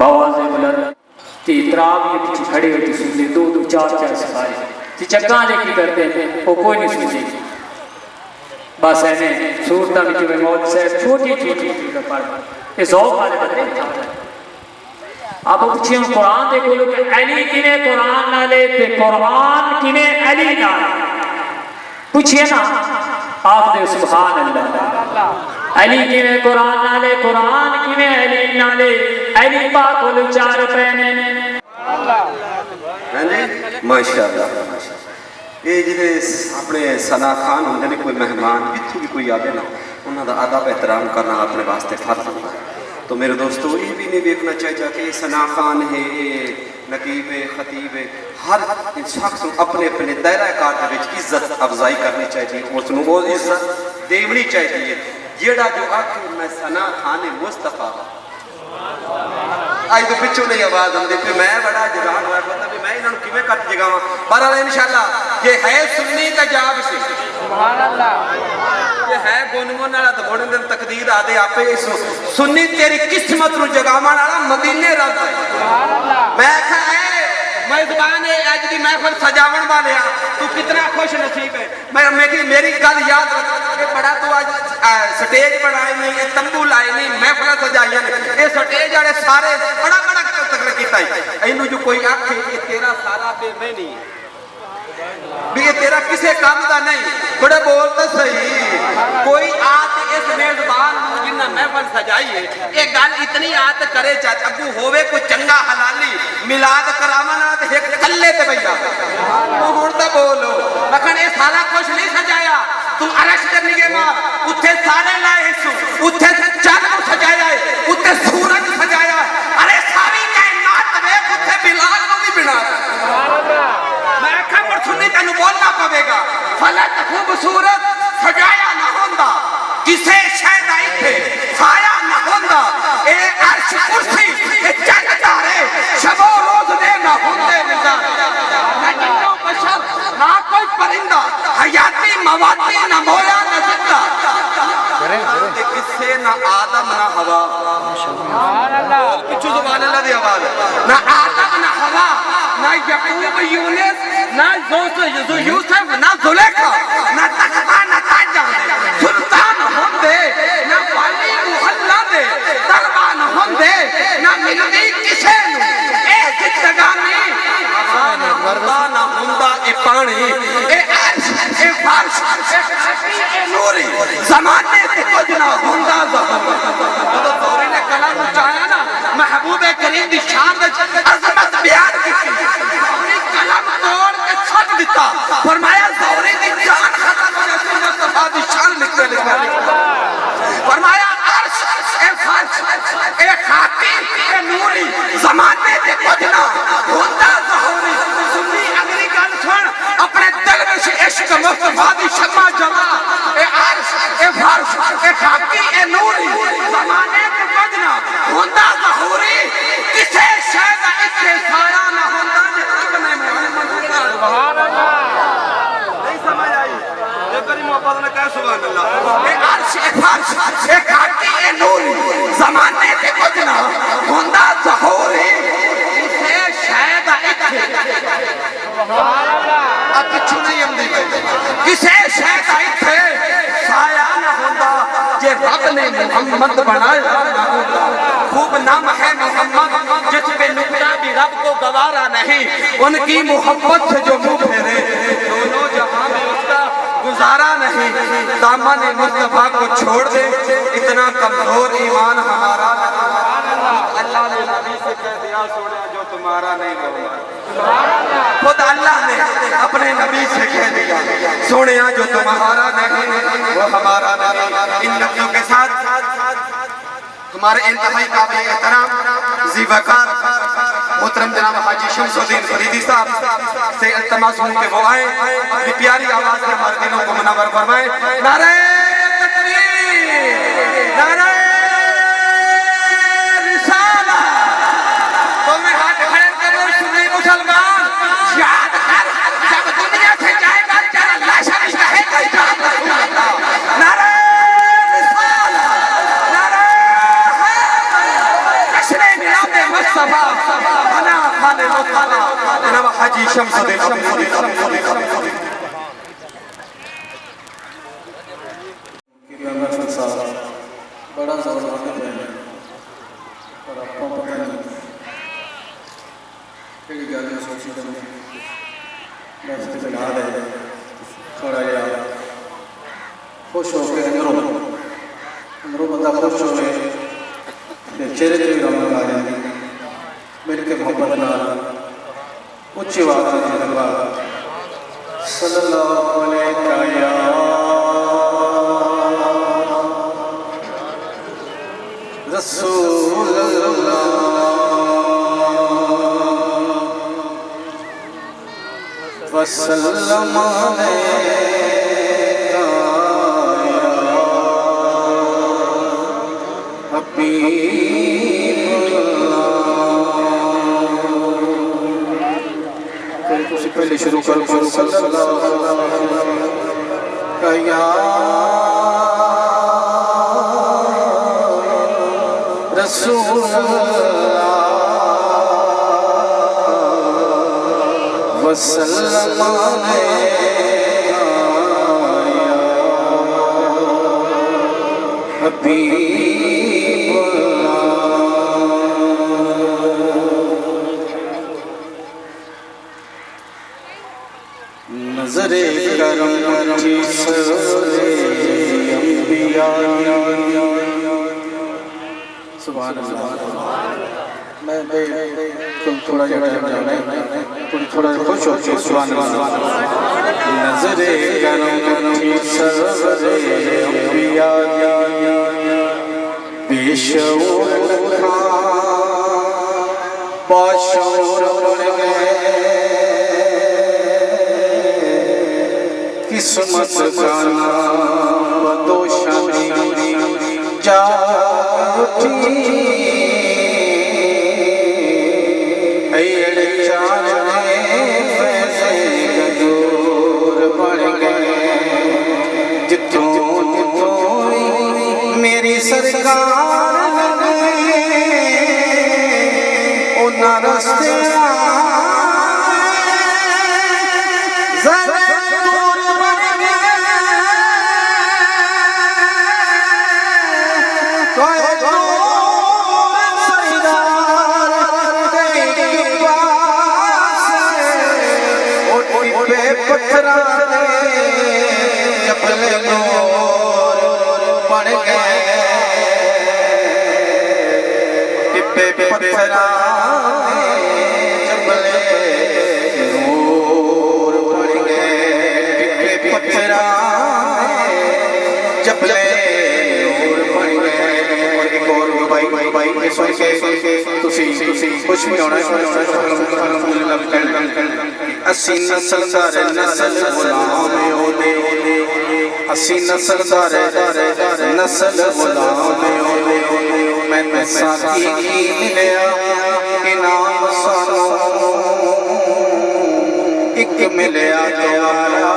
बवाज़ बुलंद इतराम ये पीछे खड़े होते सुनते दो दो चार चार सफारी ती चक्का लेके करते हैं वो कोई नहीं सुनते बस ऐसे सूरता विच में मौत से छोटी छोटी पढ़ ये ज़ौक़ वाले बंदे आप पूछिए कुरान देखो लोग अली किने कुरान नाले ते कुरान किने अली नाले पूछिए ना आप दे सुभान अल्लाह अली किने कुरान नाले कुरान किने अली नाले अली पाक को चार पहने
हां जी माशाअल्लाह ये जिहड़े अपने सना खान होंदे ने कोई मेहमान जित्थों भी कोई आवे ना उन्हां दा अदब एहतराम करना अपने वास्ते फर्ज होंदा है तो मेरे दोस्तों ये भी नहीं देखना चाहिए कि सना खान है नकीब है खतीब है हर शख्स अपने अपने दायरा कार के इज्जत अफजाई करनी चाहिए उसको वो इज्जत देनी चाहिए जेड़ा जो आखिर मैं सना खान मुस्तफा आज तो पिछू नहीं आवाज आती फिर मैं बड़ा जगान हुआ पता भी मैं इन्होंने किवें कट जगावां बहरहाल इंशाअल्लाह ये है सुन्नी तजाब से सुभान अल्लाह ये है गुनगुन वाला तो बड़े दिन तकदीर आदे आपे सुन्नी तेरी किस्मत नु जगावन वाला मदीने रब है सुभान अल्लाह मैं कहा मैं जुबान है आज की महफिल सजावन वाले तू कितना खुश नसीब है मैं मेरी गल याद रख ये बड़ा तू आज स्टेज बनाए नहीं ये तंबू लाए नहीं महफिल सजाई ने ये स्टेज वाले सारे बड़ा बड़ा तकड़ कीता है इनु जो कोई आखे ये तेरा सारा बेबे नहीं है भी ये तेरा किसे काम का नहीं बड़े बोल तो सही कोई आत इस मेजबान जिन्ना महफिल सजाई है ये गल इतनी आत करे चाहे अगू होवे कोई चंगा हलाली मिलाद करावना ते एक कल्ले ते भैया तू हुण तो बोलो लखन ये सारा कुछ नहीं सजाया तू अरश ते निगे मार उथे सारे लाए सु उथे चंद सजाया है उथे सूरज सजाया है अरे सारी कायनात देख उथे बिलाल को भी बिना मैं खबर सुनी तेन बोलना पवेगा फलक खूबसूरत सजाया ना होंदा किसे शहदा इथे साया ना होंदा ए अर्श कुर्सी ए चंद तारे शबो रोज दे ना होंदे नजारे ना जिन्नो बशर ना कोई परिंदा हयाती मवाती ना मोया ना जिंदा किसे ना आदम ना हवा सुभान अल्लाह पिछू सुभान अल्लाह दी आवाज ना आदम ना हवा ना याकूब यूनुस ना यूसुफ ना जुलेखा ना तखता ना ताजा सुल्तान होंदे ना वाली मुहल्ला दे दरबान होंदे ना मिलदी किसे नु ए जिंदगानी अल्लाह ना
तो दौरे ने कलम उठाया ना महबूब करीम की शान अजमत बयान की अपनी कलम तोड़ के सट दिता फरमाया दौरे की जान खत्म हो जाती मुस्तफा की शान निकले फरमाया अर्श ए फर्श ए खाकी ए नूरी ज़माने के कुछ ना होता ज़हूरी सुन्नी अगली गल सुन अपने दिल में से इश्क मुस्तफा की शम्मा जमा ए अर्श ए फर्श ए खाकी ए नूरी ज़माने के कुछ ना होता ज़हूरी किसे शय का इत्ते साया ना होता जे अपने मोहम्मद का सुभान अल्लाह नहीं समझ आई ये करी मोहब्बत ने कहा सुभान अल्लाह ए अर्श ए फर्श ए खाकी ए नूरी ज़माने के कुछ ना होता ज़हूरी किसे शय का इत्ते सुभान अल्लाह अब पिछू नहीं आंदी किसे शय का इत्ते साया ना होता जे रब ने मोहम्मद बनाया ना होता खूब नाम है मोहम्मद जिस पे नुक्ता भी रब को गवारा नहीं उनकी मोहब्बत से जो मुंह फेरे दोनों जहां में उसका गुजारा नहीं दामन मुस्तफा को छोड़ दे इतना कमजोर ईमान हमारा अल्लाह ने नबी से कह दिया सोने जो तुम्हारा नहीं होगा खुद अल्लाह ने अपने नबी से कह दिया सोने जो तुम्हारा नहीं वो हमारा नहीं इन नबियों के साथ तुम्हारे इंतहाई काबिल एहतराम ज़ीवकार मोहतरम जनाब हाजी शमसुद्दीन फरीदी साहब से इल्तिमास हूं कि वो आए अपनी प्यारी आवाज से हमारे दिलों को मुनव्वर फरमाए नारे तकबीर नारे रिसालत तुम्हें हाथ खड़े करो सुन्नी मुसलमान याद कर जब दुनिया से जाएगा तेरा लाशा नहीं रहेगा नारे मुस्तफा बना खाने मुस्तफा जनाब हाजी शमसुद्दीन
बड़ा जोर लगता है पर आपको पता नहीं केड़ी गल सोची करनी बस ते बना दे थोड़ा यार खुश हो के अंदरों बंदा खुश हो चेहरे से भी रौनक आ जाती मिल के मोहब्बत नाल उच्ची आवाज़ में सल्लल्लाहु अलैहि या रसूल अल्लाह वसल्लम अलैका पहले शुरू करो या रसूल वसल्लम अलैका या हबीबुल्लाह नज़रे करम की सरे अंबिया सुभान अल्लाह मैं तुम थोड़ा जगह जाना है थोड़ा खुश हो के सुभान अल्लाह नज़रे करम की सरे अंबिया बेशऊर था बाशऊर बन गए किस्मत का बदोशानी जा उठी अड़ चाने फैसे दूर बढ़ गए जितों मेरी सरकार उन रस्ते पत्थर जबल बन गए
पत्थरा जबले नूर पड़ गए पत्थरा जबले नूर पड़ गए एक और भाई के सुन के तुसी कुछ भी होना असी नस्लदार नस्ल गुलाम होने असी नस्लदार नस्ल गुलाम होने मैं साथी की मिलया इनाम सानू एक मिलया द्वारा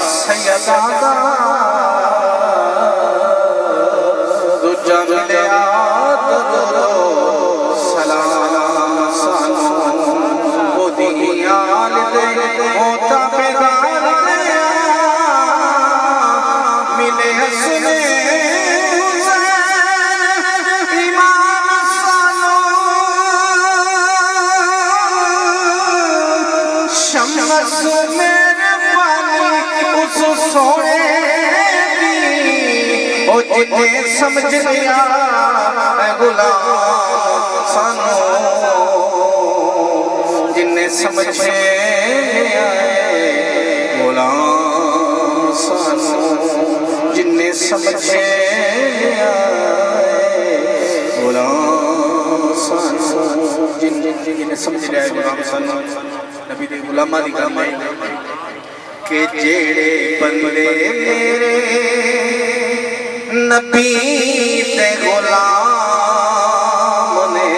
सैयदा दा दूजा मिलया दरो सलाम सानू ओदी याद दे होता बेगार मिले हसने मेरे पानी उस सोने दी ओ जिन्हें समझ लिया गुलाम सानू जिन्हें समझ लिया गुलाम सानू जिन्हें समझ लिया गुलाम सानू जिन्हें समझ लिया गुलाम सानू नबी दे गुलामा दी गल है कि जेड़े बंदे मेरे नबी दे गुलाम ने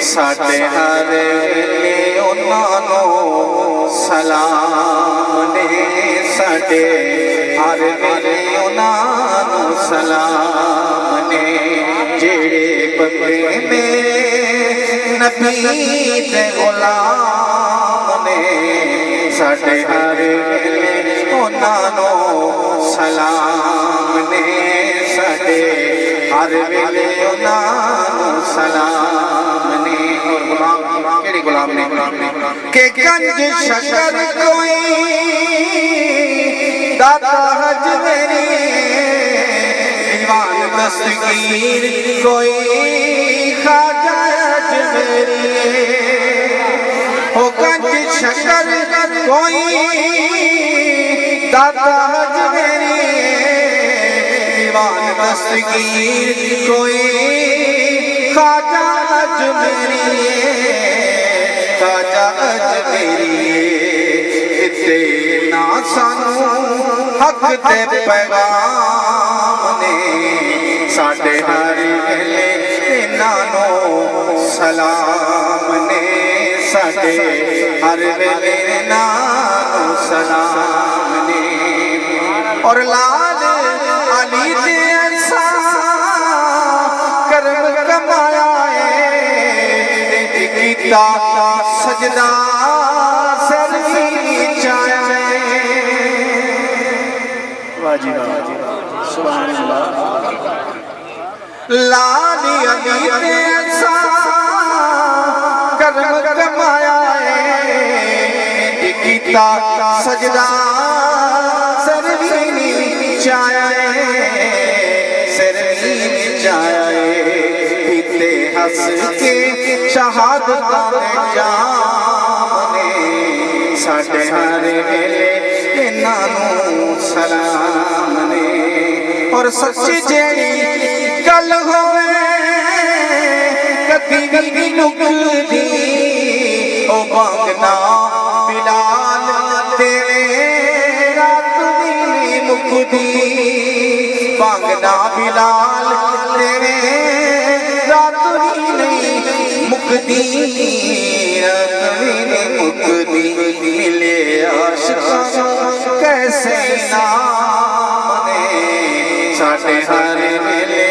साडे हर वेले उन्हां नूं सलाम ने साडे हर वेले उन्हां नूं सलाम ने जेड़े बंदे मेरे नबी दे गुलाम साडे हर वेले उन्हां नूं सलाम ने साडे हर वेले उन्हां नूं सलाम ने और गुलाम केड़ी गुलाम ने के गंज शकर कोई दाता हज मेरी दीवान दस्तगीर कोई खाजा हज मेरी हो गंज शकर कोई दाता हज मेरी दीवान दस्तगीर कोई खाजा हज मेरी खाजा हज मेरी इते ना सानू हक दे पैगाम ने साडे हर वेले इन्हां नूं सलाम ने साडे हर वेले नानू सलाम ने और लाल अली दे ऐसा करम कमाया है कीता सजदा सर चाया है वाजी सुभान अल्लाह लाल अली दे ऐसा करम कमाया कीता सजदा सरवीनी चाया सरवीनी चाया पीते हंस के शहादत जाम ने साडे हर वेले इन्हां नूं सलाम ने और सच्ची जेड़ी गल होवे कदी भी नुकदी ओ बांगना बिलाल तेरे रात दी मुकदी बांगना बिलाल तेरे रात दी मुकदी रात दी मुकदी मिले आशिकां कैसे नाम ने साडे हर वेले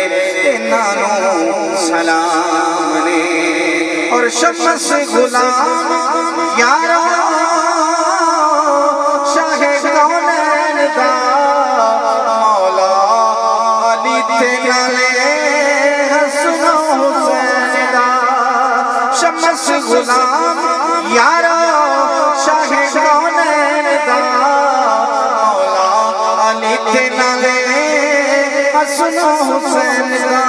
इन्हां नूं सलाम ने और शम्स गुलाम यारा शाहे कौनैन दा मौला अली ते नाले हसन हुसैन दा शम्स गुलाम यारा शाहे कौनैन दा मौला अली ते नाले हसन हुसैन दा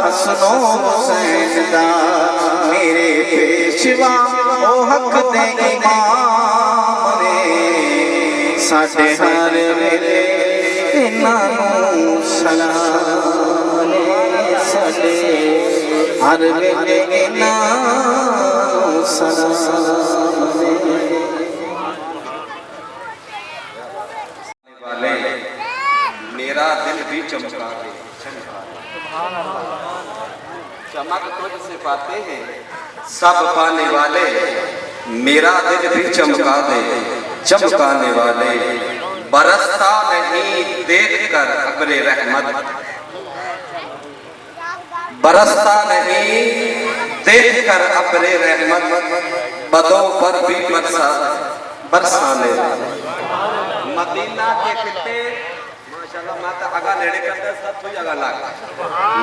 हसन पेशवा ओ हक दे इमाम ने साडे हर वेले इन्हां नूं सलाम ने साडे हर वेले इन्हां नूं सलाम ने वाले मेरा दिल भी चमका दे चमक तुझसे पाते हैं सब पाने वाले मेरा दिल भी चमका दे चमकाने वाले बरसता नहीं देख कर अब्रे रहमत बरसता नहीं देख कर अब्रे रहमत बदों पर भी बरसाने मदीना के खिते माशाल्लाह माता आगा नेड़े करते सब कोई आगा लाग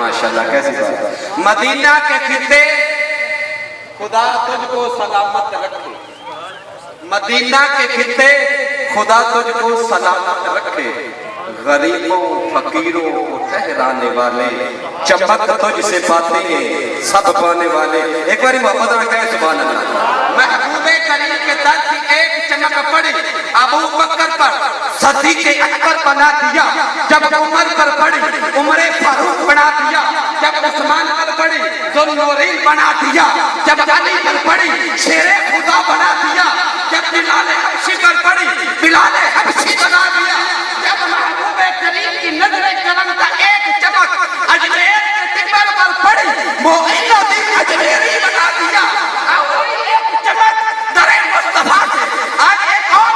माशाल्लाह कैसी बात मदीना के खिते खुदा तुझको सलामत रखे मदीना के खिते खुदा तुझको सलामत रखे गरीबों फकीरों को ठहराने वाले चमक तुझसे पाते हैं सब पाने वाले एक बार मोहब्बत में कहे सुभान अल्लाह महबूबे करीम के दर की एक चमक पड़ी अबू बकर पर सदी के अकबर बना दिया जब उमर पर पड़ी उमरे फारूक बना दिया जब उस्मान पर पड़ी ज़ुन्नूरैन बना दिया जब अली पर पड़ी शेरे खुदा बना दिया जब बिलाल हबशी पर पड़ी बिलाल हबशी बना दिया जब महबूबे करीम की नजरे करम का एक चमक अजमेर के तिब्बर पर पड़ी मोइनुद्दीन अजमेरी बना दिया और एक चमक दरे मुस्तफा से आज एक और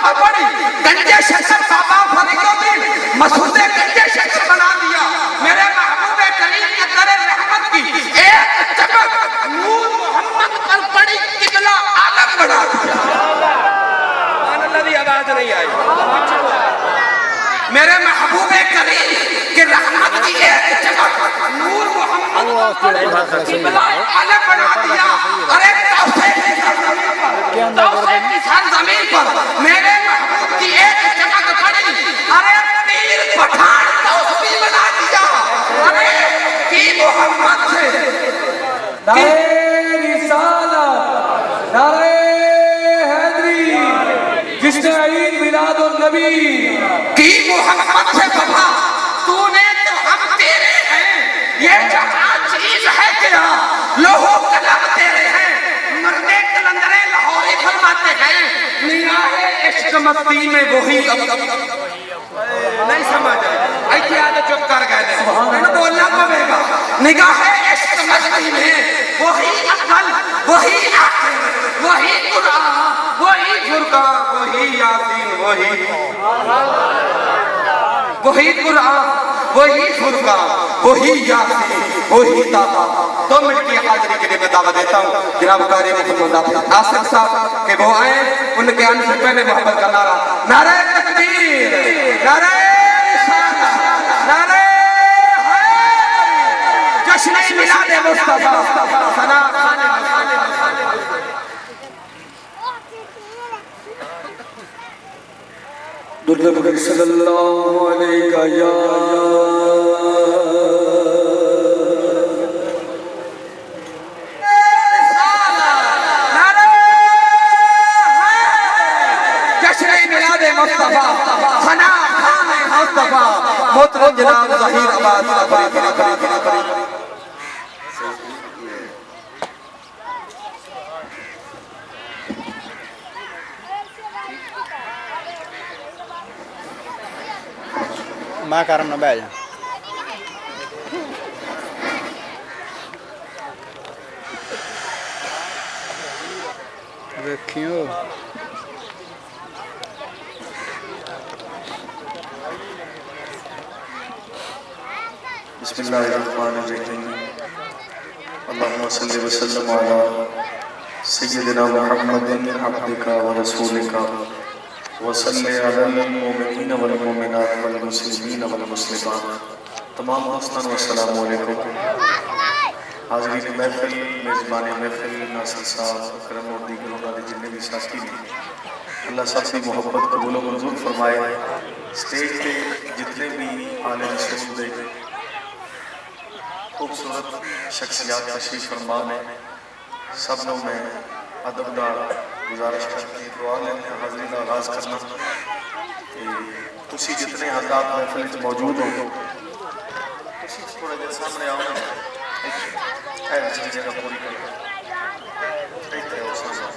पर पड़ी गंजे शक्कर बाबा फरीदुद्दीन मसूदे गंजे शक्कर बना दिया मेरे महबूबे करीम के दरे रहमत की एक चमक नूर मोहम्मद पर पड़ी किबला आलम बना दिया सुभान अल्लाह की आवाज नहीं आई मेरे महबूबे करीम के रहमत की एक चमक नूर मोहम्मद पर किबला आलम बना दिया अरे तौहीद की सरजमीन पर मेरे महबूब की एक चमक पड़ी अरे पीर पठान तौहीद बना दिया अरे की मोहम्मद से
नारे रिसालत नारे हैदरी जिसने ईद मिलादुन नबी
की मोहम्मद से बाबा तूने तो हम तेरे हैं ये जहां चीज है क्या लोहो कलम तेरे हैं मर्दे कलंदरे लाहौरी फरमाते हैं निगाहे इश्क मस्ती में वही नहीं समझ आए ऐसे आदत चुप कर गए मैंने बोलना पड़ेगा निगाहे इश्क मस्ती में वही अकल वही आखिर वही कुरान वही फुरकान वही यासीन वही कुरान वही फुरकान वही यासीन वही ताहा 2 मिनट की हाजिरी के लिए मैं दावा देता हूँ जनाब कारी मुहम्मद आसिफ साहब के वो आए उनके आने से पहले मोहब्बत का नारा नारे तकबीर नारे रिसालत नारे जश्न मिलाद मुस्तफा सना
दुर्गा बकर सल्लल्लाहु अलैहि या
मुस्तफा सना खान मुस्तफा मोहतरम जनाब ज़हीर अब्बास
मैं करम ना बह जा देखियो
बिस्मिल्लाहिर्रहमानिर्रहीम अल्लाहुम्मा सल्लि व सल्लिम अला सय्यिदिना मुहम्मदिन अब्दिका व रसूलिका व सल्लि अलल मुमिनीन वल मुमिनात वल मुस्लिमीन वल मुस्लिमात। तमाम दोस्तों को अस्सलाम वालेकुम। हाज़रीन महफिल मेज़बान महफिल नासिर साहब अकरम और दीगर उन्होंने जितने भी साथी ने अल्लाह सब की मोहब्बत कबूल व मंजूर फरमाए। स्टेज पे जितने भी आले रसूल खूबसूरत शख्सियात तशरीफ फरमा है सब लोग मैं अदब का गुजारिश करके दुआ लेने हाज़री का आगाज़ करना तुसी जितने हज़रात महफिल च मौजूद हो तुसी थोड़ा जिहा सामने आओ जगह पूरी करो इत्थे आओ सामने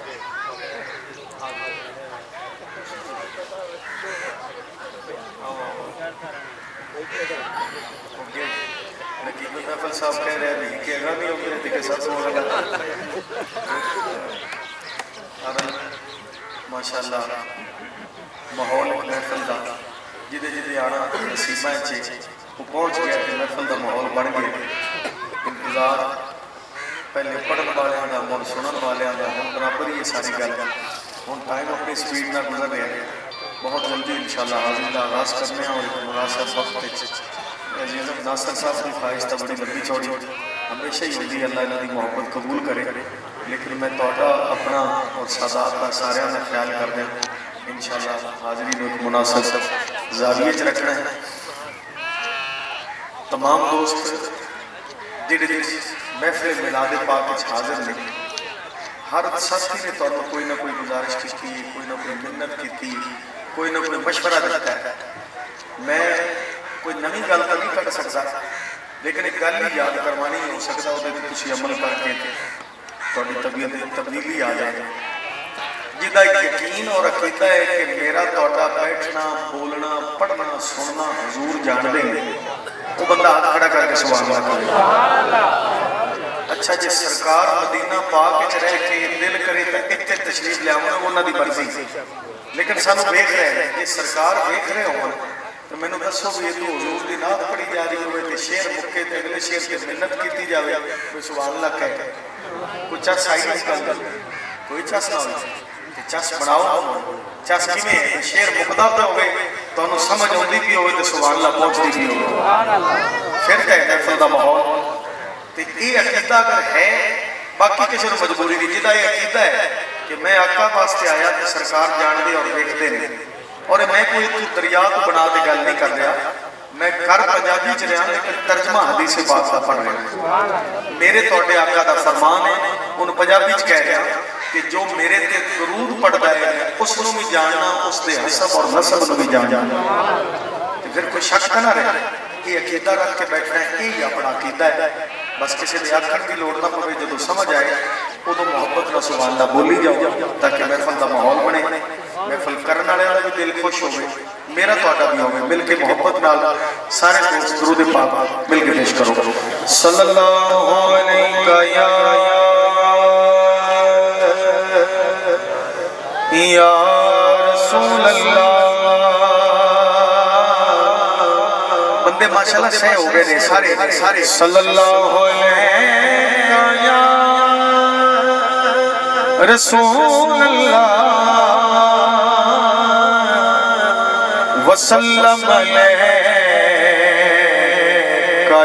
नकीब महफिल साहब कह रहे हैं कि अगर नहीं होते थे कि सब माशाअल्लाह माहौल महफिल का जिदे जिदे आना नसीबा वो पहुँच गया कि महफिल का माहौल बन गया इंतजार पहले पढ़ने वाले का मुझ सुनने वाले का हम बराबर ही है सारी गल हम टाइम अपनी स्पीड में गुजर रहे हैं बहुत जल्दी इंशाअल्लाह हाज़िर का आगाज़ करने और एक मुनासिब वक्त नासर साहब की ख्वाहिश तो बड़ी लंबी चौड़ी हमेशा ही होती है अल्लाह इन्हों की मोहब्बत कबूल करे लेकिन मैं तो अपना और सादात का सारे का ख्याल कर दें इंशाअल्लाह हाज़री में एक मुनासिब ज़ाविये च रखना है। तमाम दोस्त जिहड़े महफिल मिलाद पाक हाज़िर ने हर साथी ने तो कोई ना कोई गुजारिश की कोई ना कोई मिन्नत की कोई ना कोई मशवरा दिता है। मैं कोई नवी गल तो नहीं कर सकता लेकिन एक गल ही याद करवानी हो सकता वो अमल करके थोड़ी तबीयत तब्दीली आ जाए जिदा यकीन और अकीदा है कि मेरा तोड़ा बैठना बोलना पढ़ना सुनना हजूर जानते हैं वो बंदा हाथ खड़ा करके सवाल करे। अच्छा जी सरकार मदीना पाक रह के दिल करे तो इतने तशरीफ लिया उन्होंने मर्जी लेकिन सानू वेख रहे हैं जे सरकार वेख रहे हो तो मैंने दसो भी ये हजूर की नात पढ़ी जा रही हो शेर मुक्के तो अगले शेर की मिन्नत की जाए कोई सुभान अल्लाह कहे कोई चस आई इस गल कोई चस ना हो चस बनाओ चस किमें शेर मुकदा पे हो तो समझ आती भी हो तो सुभान अल्लाह पहुँचती भी हो फिर कहे महफिल का माहौल तो ये अकीदा अगर है बाकी किसी को मजबूरी नहीं जिदा ये अकीदा है कि मैं आका वास्ते आया तो सरकार जानते और देखते हैं और मैं कोई तू दरिया को बना के गल नहीं कर रहा मैं कर पंजाबी च रहा लेकिन तर्जमा हदीस पाक का पढ़ रहा मेरे तोड़े आका का फरमान है उन पंजाबी च कह रहा कि जो मेरे ते दरूद पढ़ता है उसनों भी जानना उसके हसब और नसब को भी जानना तो फिर कोई शक ना रहे ये अकीदा रख के बैठना है यही अपना अकीदा है बस किसी ने आखण की लोड़ ना पवे जो समझ आए उदों मुहब्बत का सुभान अल्लाह बोली जाओ ताकि महफिल का माहौल बने महफिल करने वाले का भी दिल खुश हो मेरा तो भी हो मिल के मोहब्बत नाल सारे दोस्त दुरूद पाक मिल के पेश करो सल्लल्लाहु अलैहि या रसूल अल्लाह बंदे माशाल्लाह सह हो गए सारे सल्लल्लाहु अलैहि या रसूल अल्लाह वसल्लम अलैका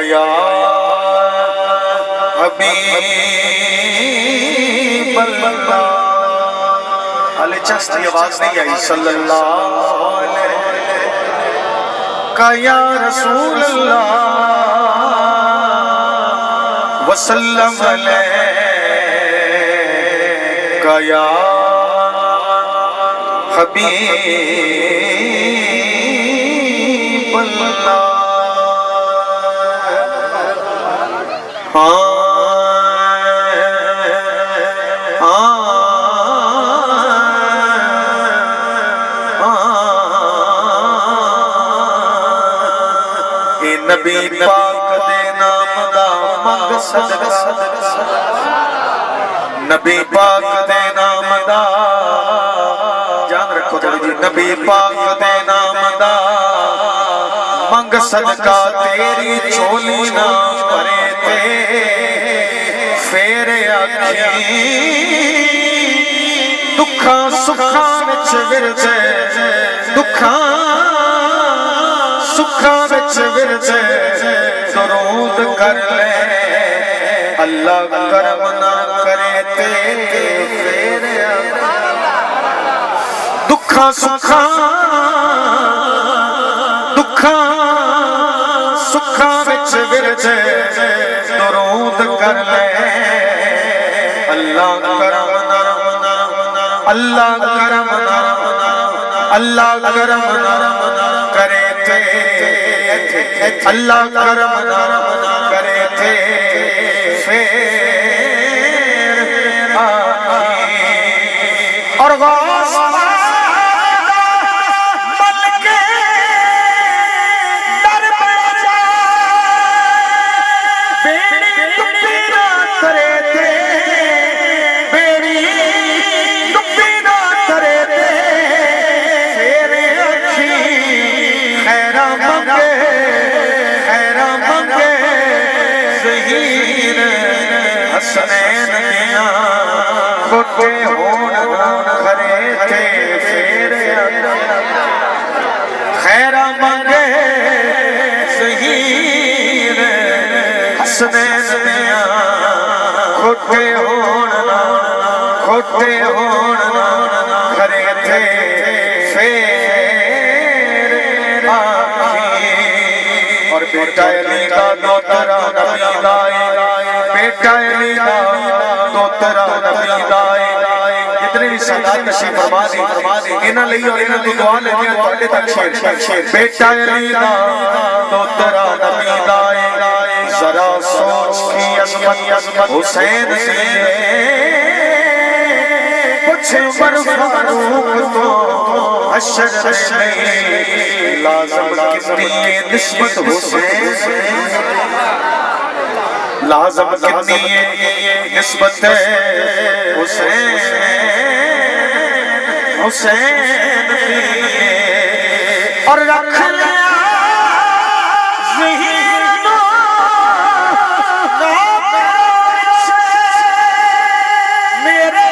या हबीब अल्लाह अले चश्ती आवाज नहीं आई सल्लल्लाहु अलैका या रसूल अल्लाह वसल्लम अलैका या हबीब अल्लाह नबी पाक दे नाम दा मंग सदका नबी पाक दे नाम दा जान रखो थोड़ी जी नबी पाक दे नाम दा मंग सदका तेरी चोली ना भरे ते फेर आखी दुखा सुखा विच विरजे दुखा सुखा विच विरजे दरूद कर ले अल्लाह करम ना करे ते फेर दुखा सुखा सुखा विच विरजे दरूद कर ले
अल्लाह करम अल्लाह करम अल्लाह करम करे थे अल्लाह करम करे थे फिर और गौस मल के दर पर जा बेड़ी डुब्बी ना करे थे बेड़ी डुब्बी ना करे थे फिर अखी खैरा मंगे ज़हीर हसनैन दिया खोटे होन खरे थे फिर खैरा मंगे ज़हीर हसनैन दिया खोटे होन खरे थे फिर और बेटा अली का दोतरा नबी लाए बेटा अली का दोतरा नबी लाए जितने भी सादात नशीब फरमा दी इन्हां लई और इन्हां तो दुआ लेंगे ਤੁਹਾਡੇ तक शेर बेटा अली का दोतरा नबी लाए जरा सोच की अज़मत हुसैन से कुछ उमर फारूक तो हशर में लाज़म कितनी निस्बत हुसैन लाज़म कितनी निस्बत हुसैन हुसैन और रख लिया ज़हीनो मेरे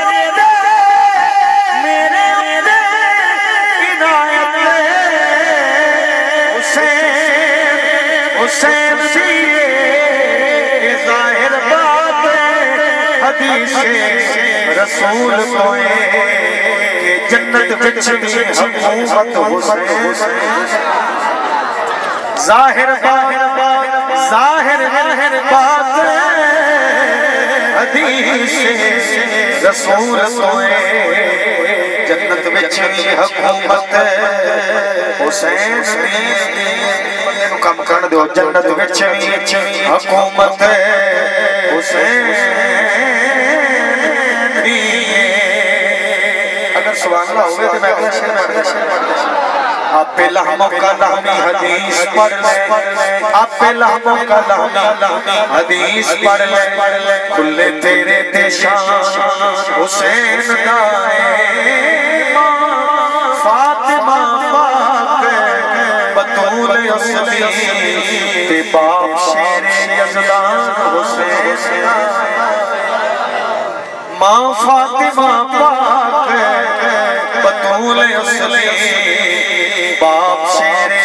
हुसैन ज़ाहिर बात हदीस रसूल कोए जन्नत विच भी हुकूमत हुसैन ज़ाहिर बात हदीस रसूल कोए जन्नत विच भी हुकूमत हुसैन कम कर दो जन्नत विच हुकूमत हुसैन अगर सुभान अल्लाह होवे तो मैं अगला शेर पढ़ आप पे लहमों का लहमी हदीस पढ़ ले आप पे लहमों का लहमी हदीस पढ़ ले खुले तेरे ते शान हुसैन दाए फातिमा पाक बतूल असली ते बाप शेरे यज़दान हुसैन माँ फातिमा पाक बतूल असली बाप शेरे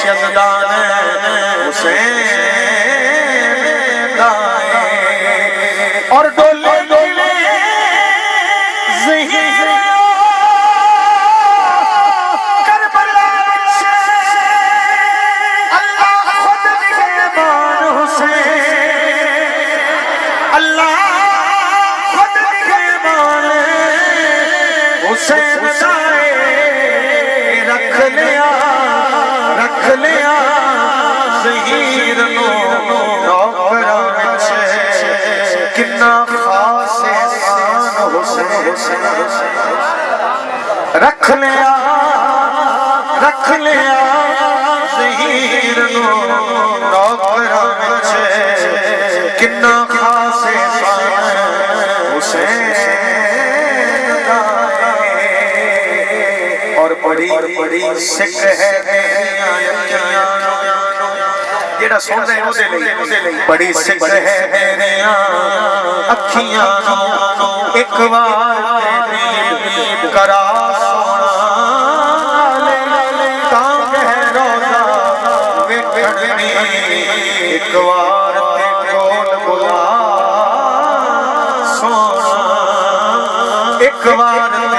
यज़दान हुसैन और डोले ज़हीर हुसैन सारे रख लिया ज़हीर नौकरां विच किन्ना खास शान हुसैन रख लिया ज़हीर नौकरां विच किन्ना खास शान हुसैन और बड़ी सिख है जेड़ा सुनदा है ओदे लई बड़ी सिख है मेरियां अखियां एक बार दीद करा सोना तां कह रोज़ा वेखणी एक बार ते कोल बुला सोना एक बार ते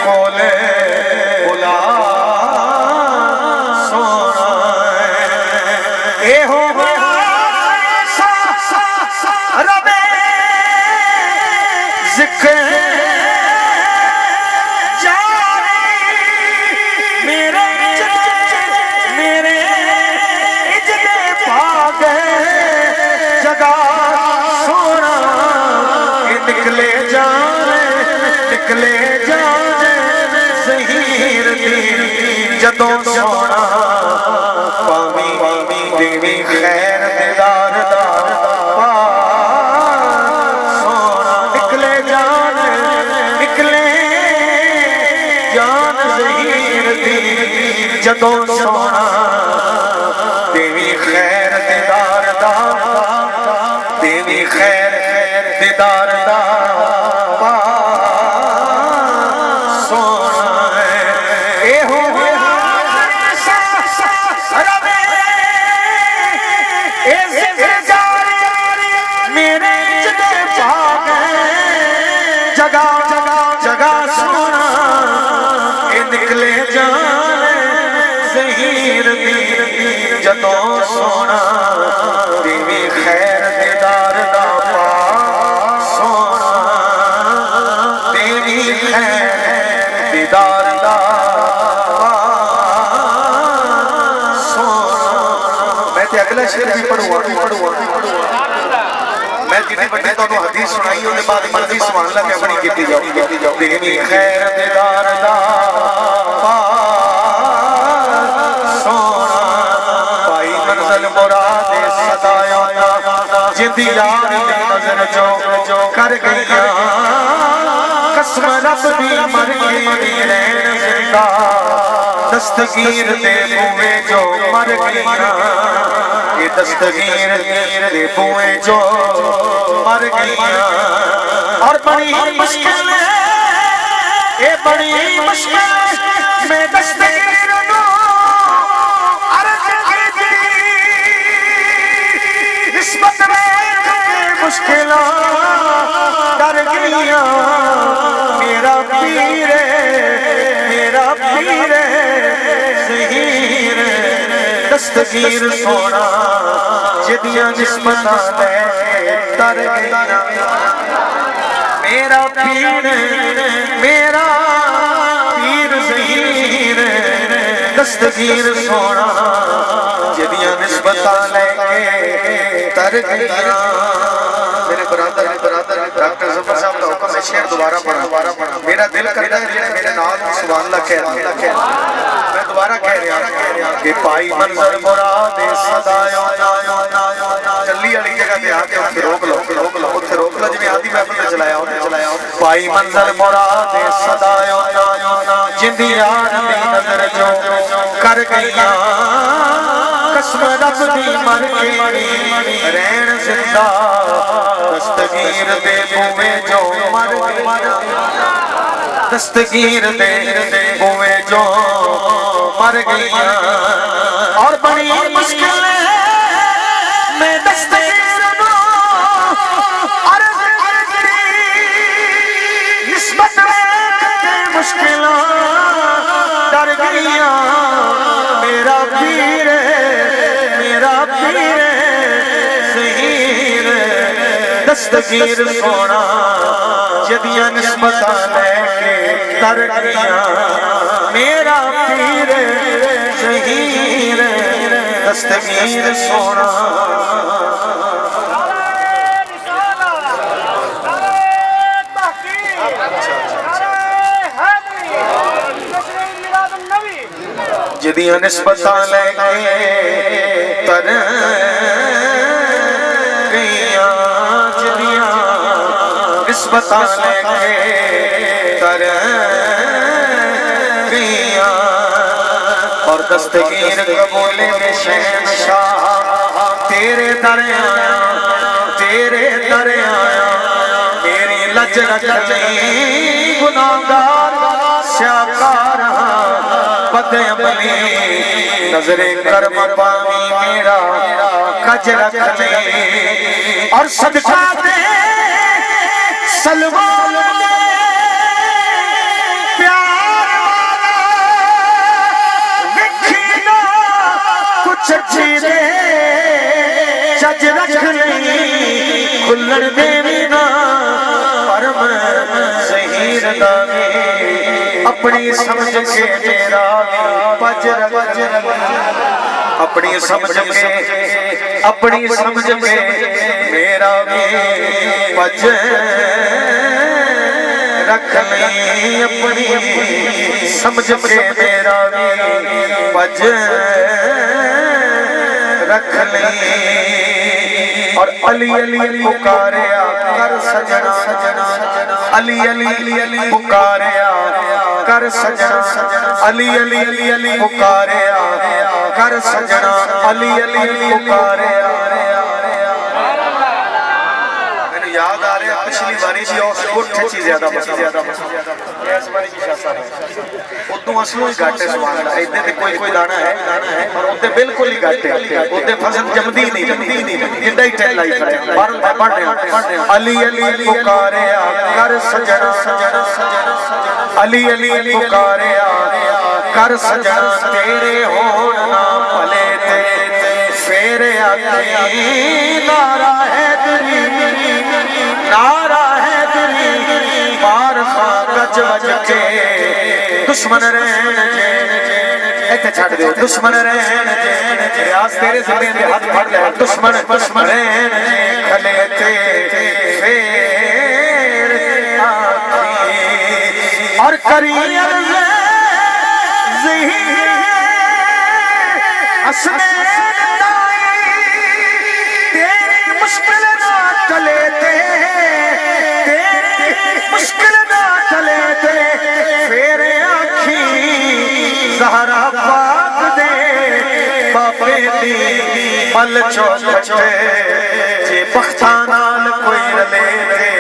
कोल सिख मेरे मेरे इजने भाग जगा सोना ये निकले जाने ज़हीर दी जदों सोना पावी देवी खैर दीदार दा सोना निकले जान ज़हीर दी जदों सोना देवी खैर दीदार दा देवी खैर दीदार दा जगा सोना ये निकले जाने ज़हीर दी जदों सोना देवी खैर दीदार दा पा सोना देवी खैर दीदार दा सोना। मैं ते अगला शेर भी पढ़ूंगा मैं जितनी बड़ी तो हदीस सुनाई उसके बाद मर्जी सुभान अल्लाह क्या बड़ी कीती जाओ देवी खैर दीदार दा सोना भाई मंज़िल मुराद सदाया जिंदी यार दी नजर जो कर गईया कसम रब दी मर गई रहन जिंदा दस्तगीर दे बूहे जो मर गईया ये दस्तगीर दे बूहे जो मर गईया और बड़ी मुश्किल ये बड़ी मुश्किल में दस्तगीर नो अर्ज़ की निस्बत में मुश्किल डर गईया मेरा पीर ज़हीर दस्तगीर सोना जिदियां निस्बतां लैके तर गईया मेरा पीर ज़हीर दस्तगीर सोना जिदियां निस्बतां लैके तर गईया। मेरे बरादर डॉक्टर ज़फर साहब का हुक्म है शेर दोबारा पढ़ा मेरा दिल करता है मेरे नाल सुभान अल्लाह कह मैं दोबारा कह रहा कि पाई मंज़िल मुराद सदाया चली वाली जगह पे आके रोक लो जिवें आदि महफिल में चलाया पाई मंज़िल मुराद सदाया जिंदी यार दी नजर जो कर गईया कसम रब दी मर गई रहन जिंदा दस्तगीर दे बूहे जो मर गईया दस्तगीर दे बूहे जो मर गईया और बड़ी मुश्किल में दस्तगीर नो अर्ज़ की निस्बत में मुश्किल डर गईया मेरा पीर ज़हीर दस्तगीर सोना जिदियां निस्बतां लैके तर गईया मेरा पीर ज़हीर दस्तगीर सोना। जिदियां निस्बतां लैके तर गईया जिदियां निस्बतां लैके तर गईया और दस्तगीर कबूले में शहंशाह तेरे दर आया मेरी लज रख गुनाहगार स्याकार बद अमली नजरे कर्म पावी मेरा कज रख और सदका दे सलमान प्यार विखना कुछ चीज़े जज रख नहीं खुल्लड़ देवी ना परम
शरीर दागे अपनी समझ के मेरा पज रख अपनी समझ के मेरा पज रख ले अपनी समझ के मेरा पज रख ले और अली अली पुकारिया कर सजना अली अली पुकारिया कर सजना अली अली पुकारिया कर सजना अली अली पुकारिया। मैंने याद आ रहा पिछली बारी भी और कुछ ज्यादा इस बारी की शासा है उदू असलों ही घट है सुभान अल्लाह इधर ते कोई दाना है पर उते बिल्कुल ही घट है उते फसल जमदी नहीं जिंदा ही टैल लाई खड़े बारल पढ़ रहे अली अली पुकारिया कर सजना अली अली पुकारिया कर सजना तेरे होण ना भले ते फेर आखे नारा है मार खा गज वज के दुश्मन रहन इत्थे छड़ दे दुश्मन रहन रियाज तेरे ज़िले दे हाथ फड़ ले दुश्मन रहन खले ते फेर आखी और करी अर्ज़ ज़ही हसने तेरी मुश्किल ना चले ते मुश्किल ना चले थे फेर आखी ज़हरा पाक दे बापे दी मल चौखट जे बख्ता नाल कोई रले थे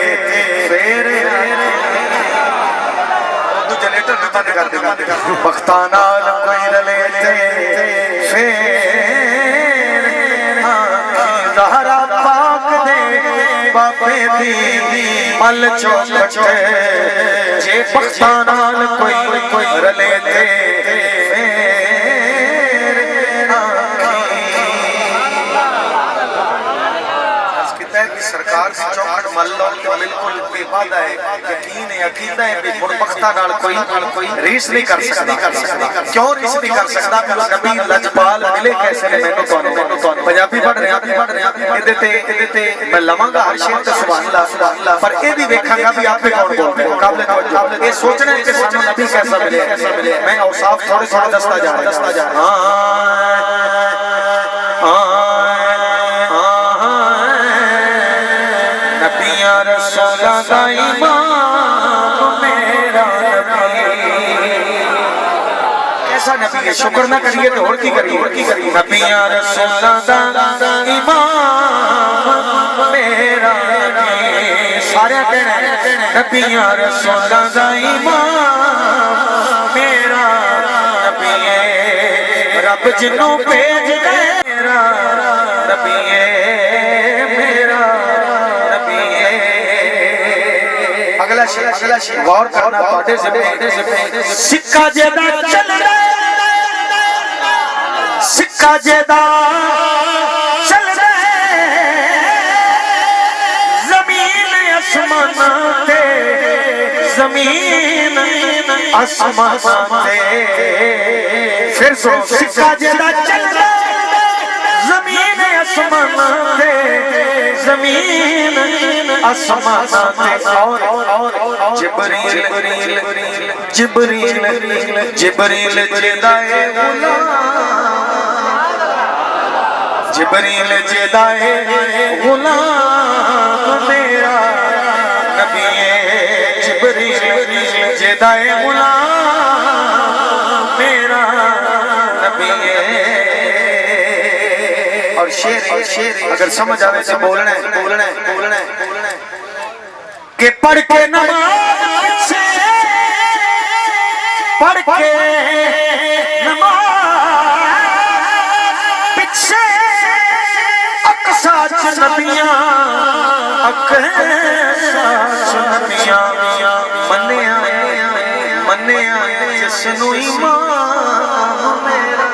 फेर जनरेटर न बंद कर दे बख्ता नाल कोई रले थे फेर ज़हरा पाक दे बापे दी मल चौखट जे बख्ता नाल कोई रले ते सरकार से चौखट मल लो बिल्कुल बेवादा है यकीन है अकीदा है हुण बख्ता नाल कोई रीस नहीं कर सकदा क्यों रीस नहीं कर सकदा नबी लजपाल मिले कैसे ने मैनू तुहानू पंजाबी पढ़ रहा इहदे ते मैं लवांगा हर शेर ते सुभान अल्लाह पर एदी वेखांगा भी आपे कौन बोलते हैं काबिल तवज्जो ये सोचना है कि सानू नबी कैसा मिले मैं औसाफ थोड़े दसता जा नबियां रसूलां दा इमाम मेरा कैसा नबी है शुक्र ना करिए तो और की करिए नबियां रसूलां दा इमाम मेरा सारे कहना नबियां रसूलां दा इमाम मेरा नबी रब जिन्नू भेज मेरा नबी मेरा अगला शेर गौर करना पाटे से सिक्का जेदा चलदा सिक्का जेदा चलदा जमीन आसमान ते जमीन आसमान ते फिर सो सिक्का जेदा चलदा जमीन आसमान ते जमीन आसमान ते और जिब्रील जेदाए गुलाम मेरा नबी जिब्रील जेदाए गुलाम मेरा नबी। और शेर अगर समझ आवे तो बोलना है कि पढ़ के नमाज पीछे अक्सा नबियां मन्निया जिसनू ईमान मेरा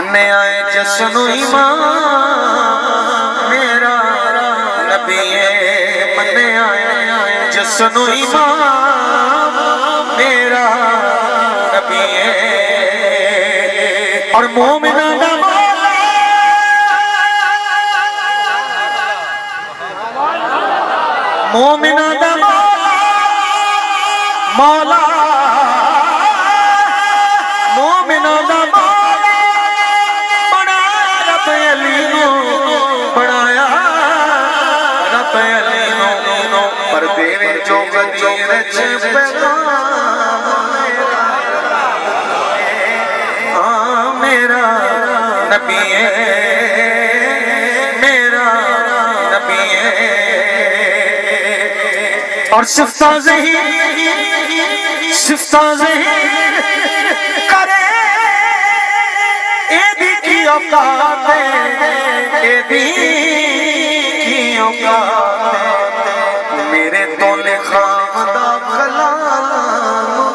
मन्ने आए जसनु ईमान मेरा नबी है, मन्ने आए जसनु ईमान मेरा नबी है। और मोमिना दा मोमिना दा मौला, मोमिना दा मौला बना रब अली नो, बनाया रब अली नो, पर देवे जो गदीर च पैगाम मेरा नबी है, मेरा नबी है। और सिफ्ता ज़हीर करे एदी की औकात है, एदी की औकात है। मेरे तो लिखा दा कलाम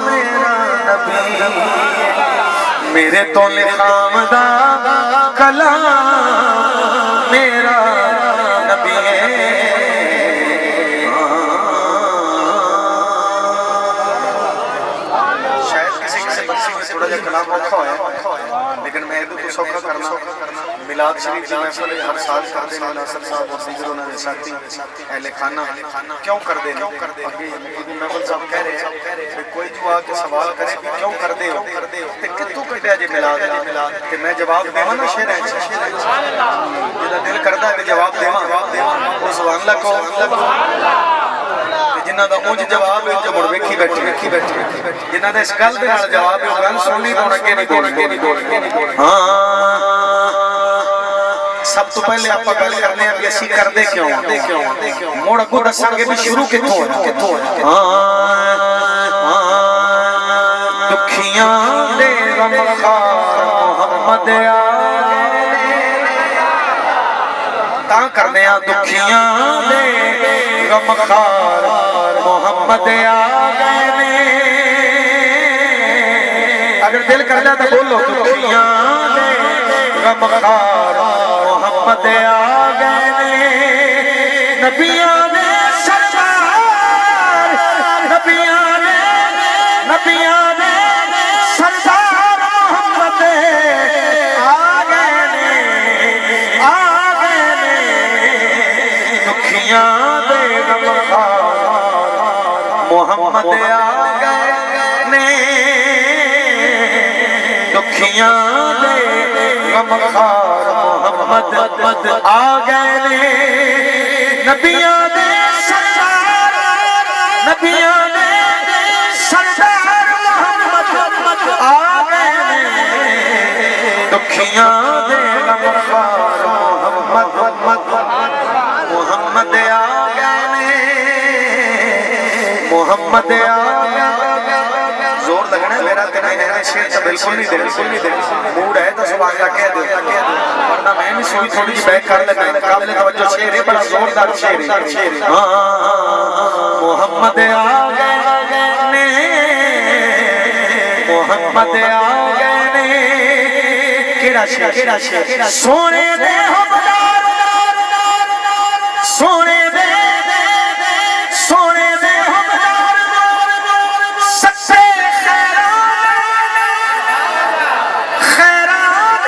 मेरा नबी, मेरे तो लिखा दा कलाम मेरा नबी है। थोड़ा जा कलाम औखा है, लेकिन मैं इधर तो सौखा करना मिलाद शरीफ की महफिल हर साल करते हैं। नासिर साहब और दीगर उन्होंने साथी अहले खाना क्यों कर दे, महफिल साहब कह रहे हैं कि कोई जो आके सवाल करे कि क्यों कर दे हो ते कित्थों कटिया जे मिलाद ते मैं जवाब देवां ना शेर है जेदा दिल करदा है कि जवाब देवां वो सुभान अल्लाह को जिन्ना दा उंज जवाब है जो मुड़ वेखी बैठी जिन्ना दा इस गल दे नाल जवाब है गल सुननी तो अगे नहीं। हां सब तो पहले आप गल करने हैं कि असी करदे क्यों, मुड़ अगों दसांगे भी शुरू कित्थों होया। हां दुखियां दे गमखार मोहम्मद तां करने आ, दुखियां दे गमखार मोहम्मद आ गए ने। अगर दिल करदा तो बोलो दुखियां दे गमखार मोहम्मद आ गए ने। नबियां दे सरदार, नबियां दे सरदार मोहम्मद आ गए ने, आ गए ने। दुखियां दे गमखार मोहम्मद आ गए ने, दुखियां दे गमखार मोहम्मद आ गए ने। नबियां दे सरदार, नबियां दे सरदार मोहम्मद आ गए ने। दुखियां दे गमखार मोहम्मद आ गए ने, मोहम्मद आ गए। जोर लगना है मेरा तेरा है शेर तो बिल्कुल नहीं दे, मूड है तो सुभान अल्लाह कह दो, वरना मैं भी सुई थोड़ी सी बैक कर लेना। काबिल तवज्जो शेर है, बड़ा जोरदार शेर है। हां मोहम्मद आ गए ने, मोहम्मद आ गए ने। केड़ा शेर सोने दे हकदार, सोने दे हकदार सच्चे खैरात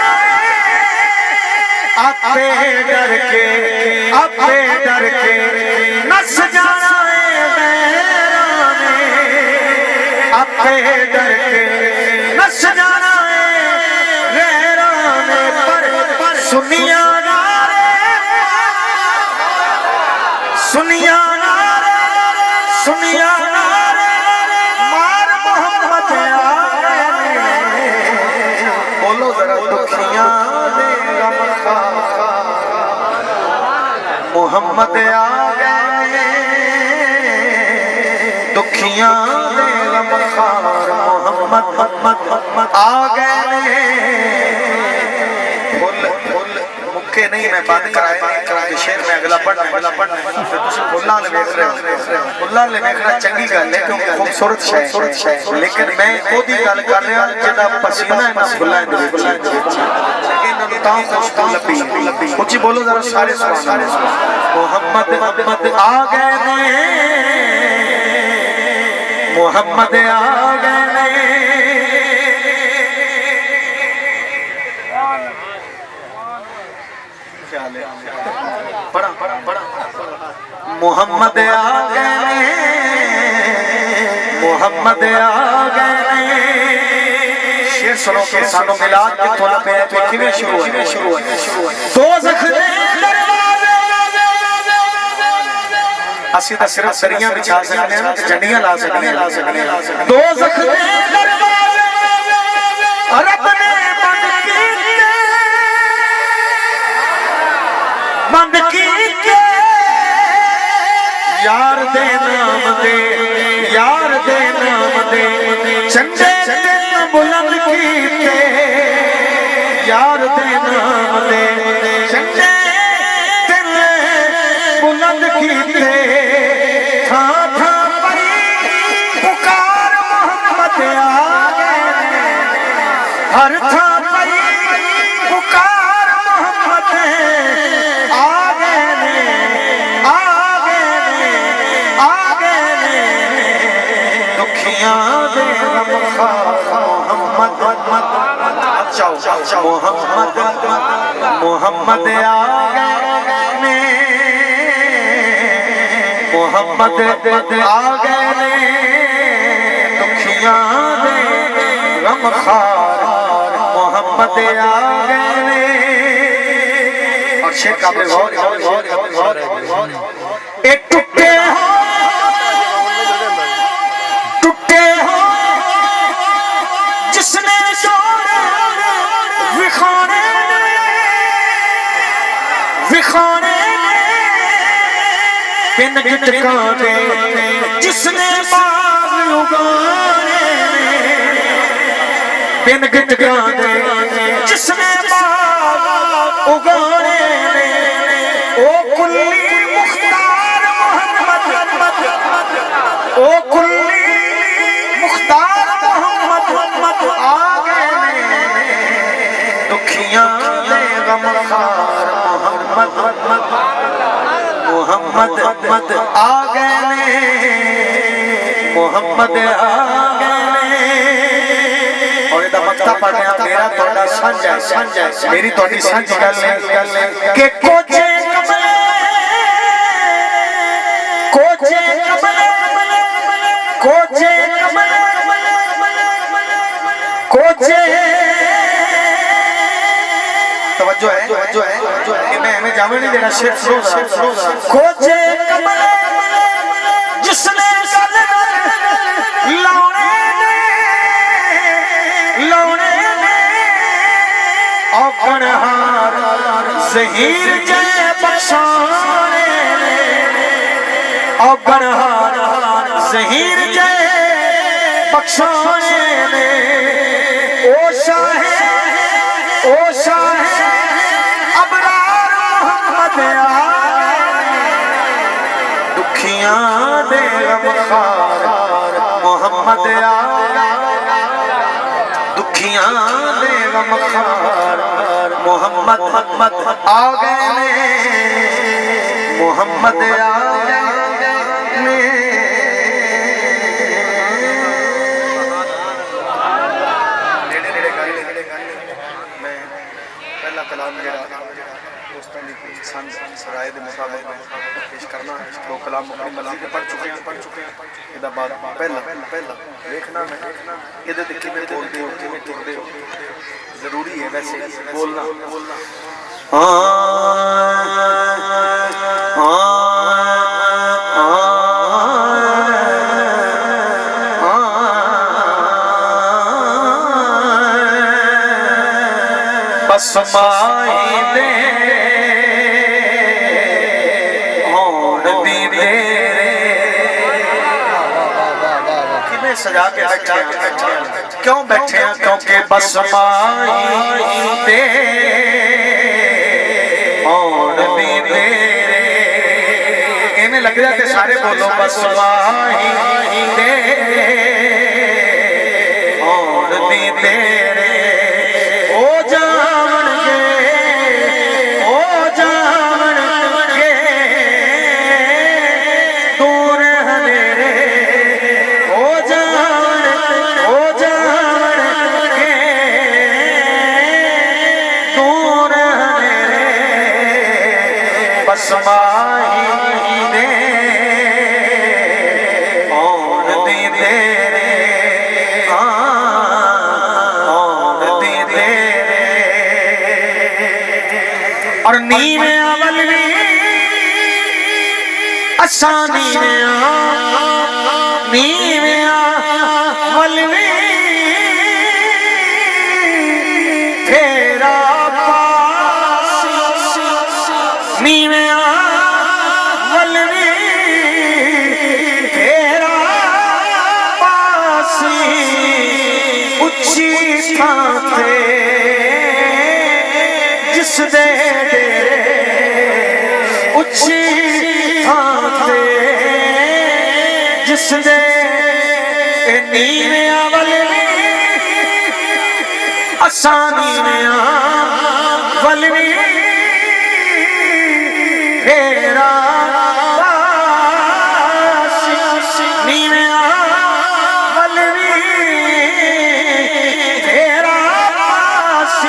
आपे डर के नस जाना है मेरा ने। आपे डर के नस जाना है मेरा ने। पर सुनिया सुनिया सुनिया मार मोहम्मद आ गए। बोलो जरा दुखियां दे गमखार मोहम्मद आ गए, दुखियां दे गमखार मोहम्मद आ गए। फुल मुके
नहीं मैं बंद कराए शेर में अगला पढ़ना फिर तुम फुल्लां ले वेख रहे हो फुल्लां ले वेखना चंगी गल है क्योंकि खूबसूरत शय लेकिन मैं ओदी गल कर रहा जेदा पसीना इना फुल्लां दे विच इन्हां नूं तां खुशबू लभी उच्ची बोलो जरा सारे सुभान मोहम्मद आ गए ने मोहम्मद आ गए ने मोहम्मद आ गए मोहम्मद आ गए शेर सुनो के सानू मिलाद किथों लभे ते किवें शुरू है दोज़ख दे दरवाजे असि तां सिर्फ सरियां बिछा सकदे हां ते झंडियां ला सकदे हां दोज़ख दे दरवाजे रब ने बंद कीते यार दे नाम दे झंडे दिल बुलंद कीते यार दे नाम दे झंडे दिल बुलंद कीते था परी पुकार मोहम्मद आ गए हर था परी पुकार मोहम्मद मोहम्मद आ गए मोहम्मद आ गए दुखियां दे गमखार मोहम्मद आ गए और शेर का गौर एक टुकड़े जिसने विखाने बिन गिटकाने जिसने बाग उगाने बिन गिटकाने जिसने बाग उगाने ओ कुल्ली मुख्तार मोहम्मद ओ कुल्ली मुख्तार मोहम्मद आ गए दुखियां दे गमखार मोहम्मद आ गए मोहम्मद आ गए और इदा मक्ता पढ़ने मेरा तोड़ा सांझा मेरी तोड़ी सांझी गल है कि कोचे कमले तवज्जो है कि मैं हमें जाने नहीं देना शेर खोजे कमल जिसने लौने औकण हार ज़हीर जय बख्शाने औकण हार ज़हीर जय बख्शाने ओ शाह अबरार मोहम्मद आ दुखियां दे गमखार मोहम्मद आ दुखियां दे गमखार मोहम्मद आ गए मोहम्मद आ गए कलाम दोस्तों की राय के मुताबिक पेश करना दो कलाम पढ़ चुके हैं इहदा बाद पहला देखना मैं इहदे ते किवें बोलदे हो किवें तुरदे हो जरूरी है वैसे बोलना बस माही दे होण दी तेरे किवें सजा के बैठे क्यों बैठे हैं क्योंकि बस माही दे आउण दी तेरे इवें लग रहा ते सारे बोलो बस माही तेरे आउण दी तेरे ओ जावणगे दूर हनेरे ओ जावणगे दूर हनेरे बस माही दे आउण दी तेरे आउण दी तेरे और नीवे अवल भी असा नीवे अवल भी तेरा पास नीवे अवल भी तेरा पास उच्ची थां ते जिस दे उच्ची थां ते जिस दे नीवे अवल भी असा नीवे अवल भी तेरा पास नीवे अवल भी तेरा पास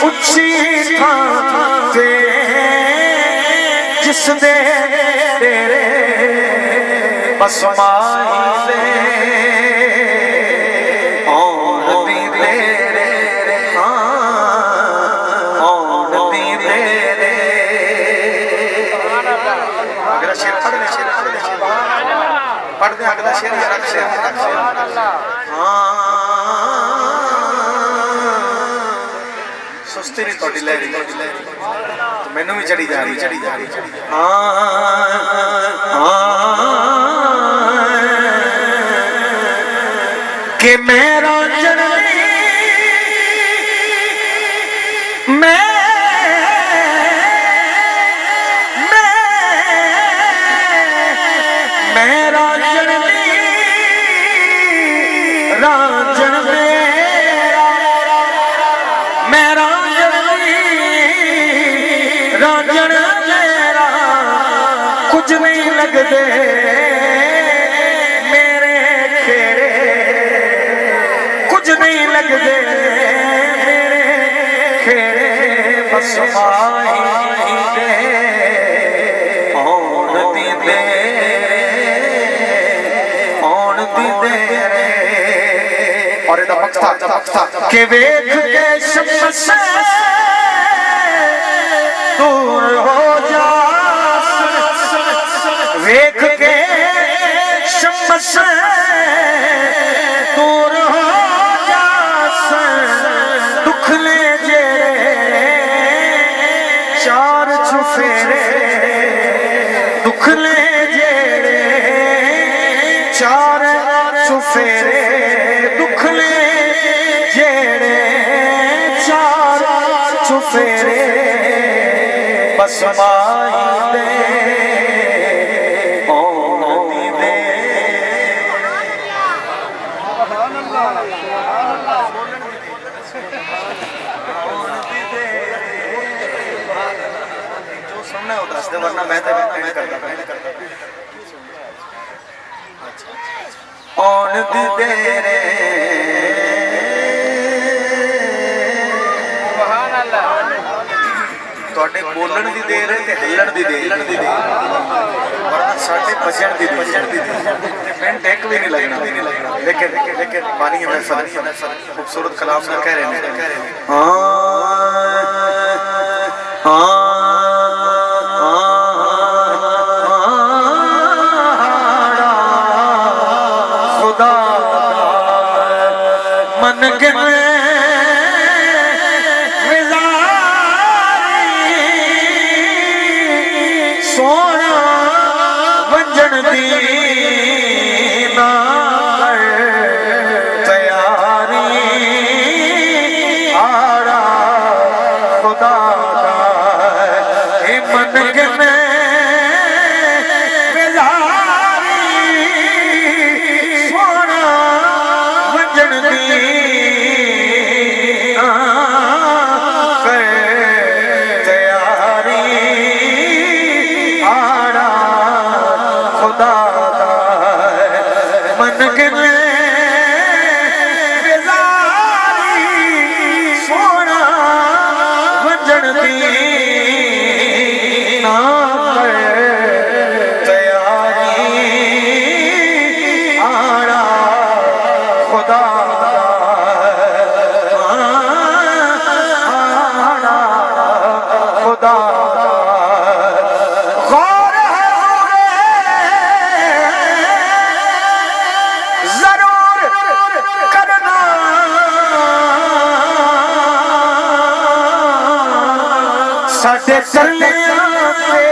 उच्ची थां ते जिस दे तेरे बस माही दे आउण दी तेरे आउण दी तेरे अगला शेर पढ़ ले पढ़ दे अगला शेर रख शेर सुस्ती नहीं थोड़ी लहरी तो मैनू भी चढ़ी जा रही कि मेरा जन्म मेरा जन्म राजन मेरा राजन मेरा कुछ नहीं लगते मेरे खेरे कुछ नहीं लगते मेरे खेरे बस माही दे आउण दी आउण दी तेरे और इहदा मकसद के वेख के शम्स दूर हो जा वेख के शम्स दूर हो जा दुख ले जे चार चुफेरे दुख ले जे चार चुफेरे दुख ले जेड़े चार चुफेरे बस माही दे आउण दी दे जो सुनना हो दस दे वरना मैं करता आउण दी तेरे ਤੁਹਾਡੇ ਬੋਲਣ ਦੀ ਦੇਰ ਹੈ ਤੇ ਹਿੱਲਣ ਦੀ ਦੇਰ ਵਰਨਾ ਸਾਡੇ ਭਜਣ ਦੀ ਤੇ ਮਿੰਟ ਇੱਕ ਵੀ ਨਹੀਂ ਲੱਗਣਾ ਲੇਕਿਨ ਪਾਣੀ ਹੈ महफिल खूबसूरत कलाम ना कह रहे हैं खुदा मन के सोना वंजन दी तैयारी आड़ा खुदा साडे चरलियां ते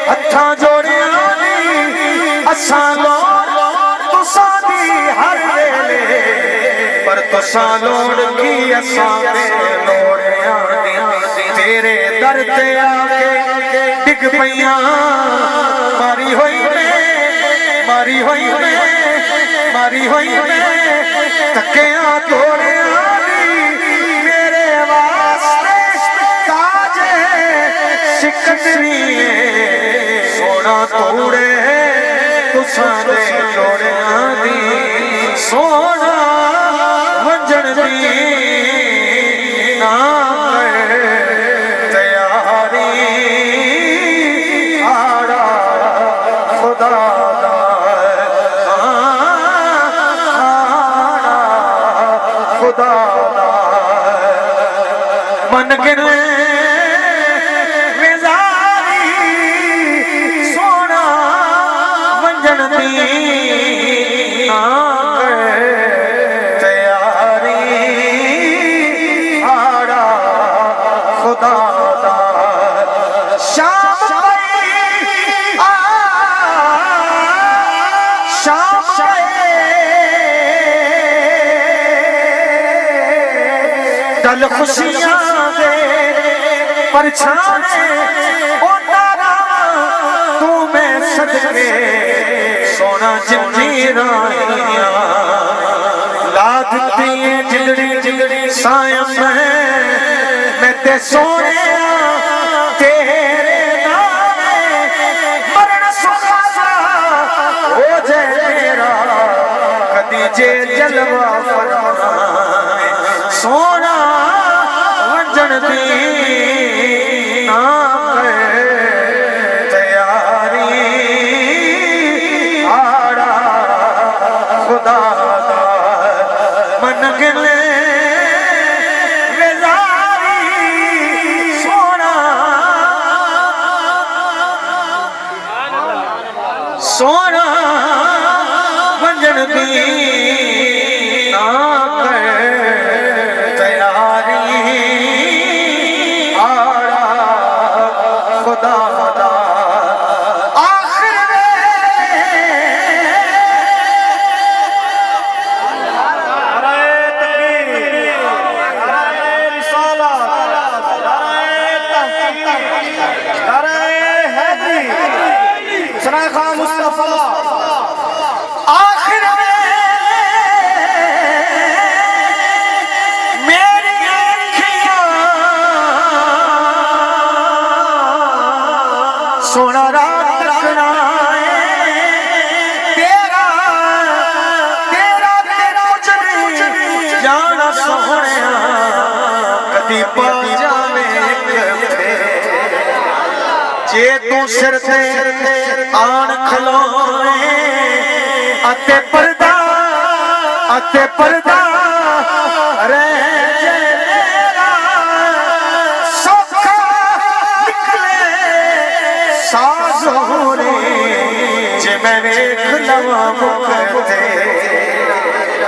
हत्थां जोड़ियां दी असां लोड़ तुसां दी हर वेले पर तुसां लोड़ की असां दे लोड़ियां दी तेरे दर ते आके डिग पईयां मारी होई मैं तकियां तोड़ियां मेरे वास्ते ताजे सिकंदरी सोना तोड़े तुसां दे जोड़ियां दी सोना वंजन दी ना तैयारी आड़ा खुदा मन गिने विजारी सोना मंजन दी तैयारी आड़ा खुदा शाम दल खुशियां दे परछाने ओ तारा तू मैं सदके सोना जंजीरां ला दित्ती जिंदड़ी सायम मैं ते सोने तेरे नामे मरण सुखासा हो जाए मेरा कदी जे जलवा फरमाए सोना वंजन दी ना तैयारी आड़ा खुदा मन गिले बेजारी सोना वंजन दी ना सोना रात तकना तेरा तेरा तेरा कुछ जाना सोहने कदी पा जावे जे तू सिर ते आन खलोए अते पर्दा रे मैं वेख लवा मुख ते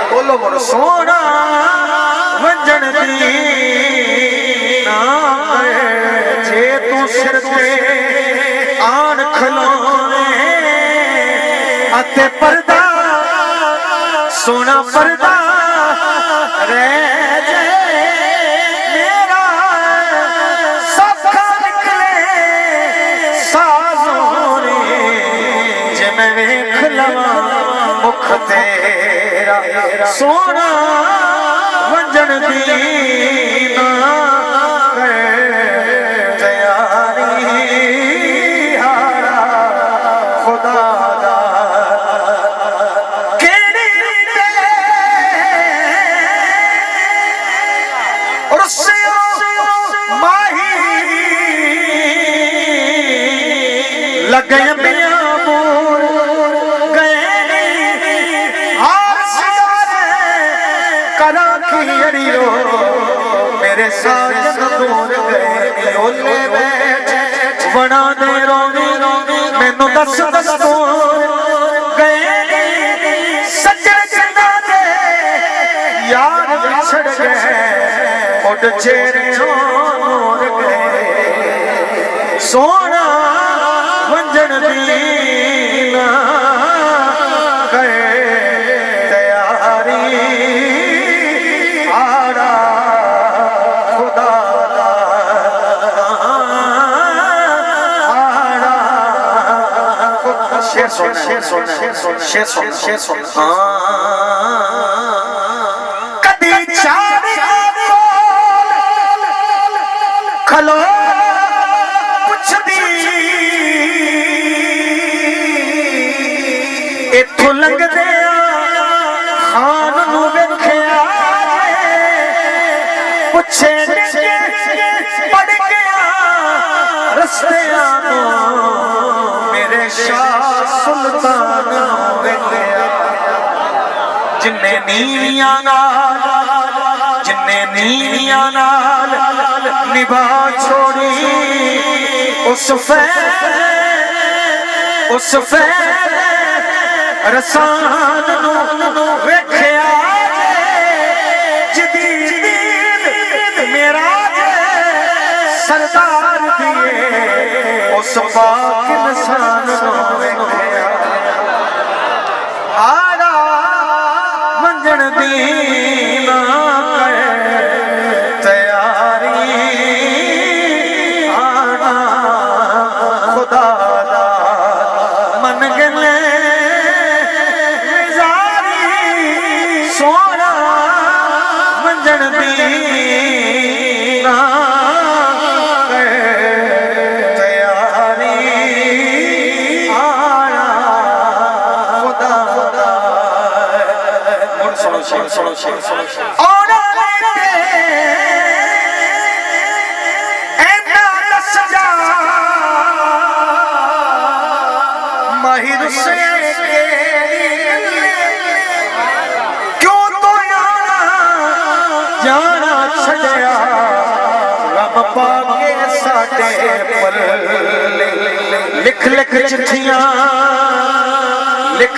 बोलो बोलो सोना वंजन दी ना जे तू सिर ते आन खलोने अते पर्दा सोना पर्दा रे मेरा सखा निकले साजोरे मैं वेख लवा मुख तेरा सोना वंजन दी ना तैयारी हारा खुदा दा केड़ी रुसियो माही लगे मियां मेरे साजन दूर गए ओले बैठे बना दे रोने मैनू दस दूर गए सज्जन जिन्ना दे यार बिछड़ गए उड़ चेहरे नूर गए सोना वंजन दीना करे तैयारी आड़ा खुदा दा आड़ा शेर सुन शेर सुन शेर सुन शेर सुन शेर सुन कदी चार खलो पुछदी इथों लंघदे खान नूं वेखिया पुछे पड़ गया रस्तियां मेरे शाह सुल्तान वेखिया जिन्ने नीवियां नाल निभा छोड़ी उस रसान नूं वेखिया जदीद मेरा सरदार दिए उस पाक इंसान नूं वेखिया आड़ा मंजन दीना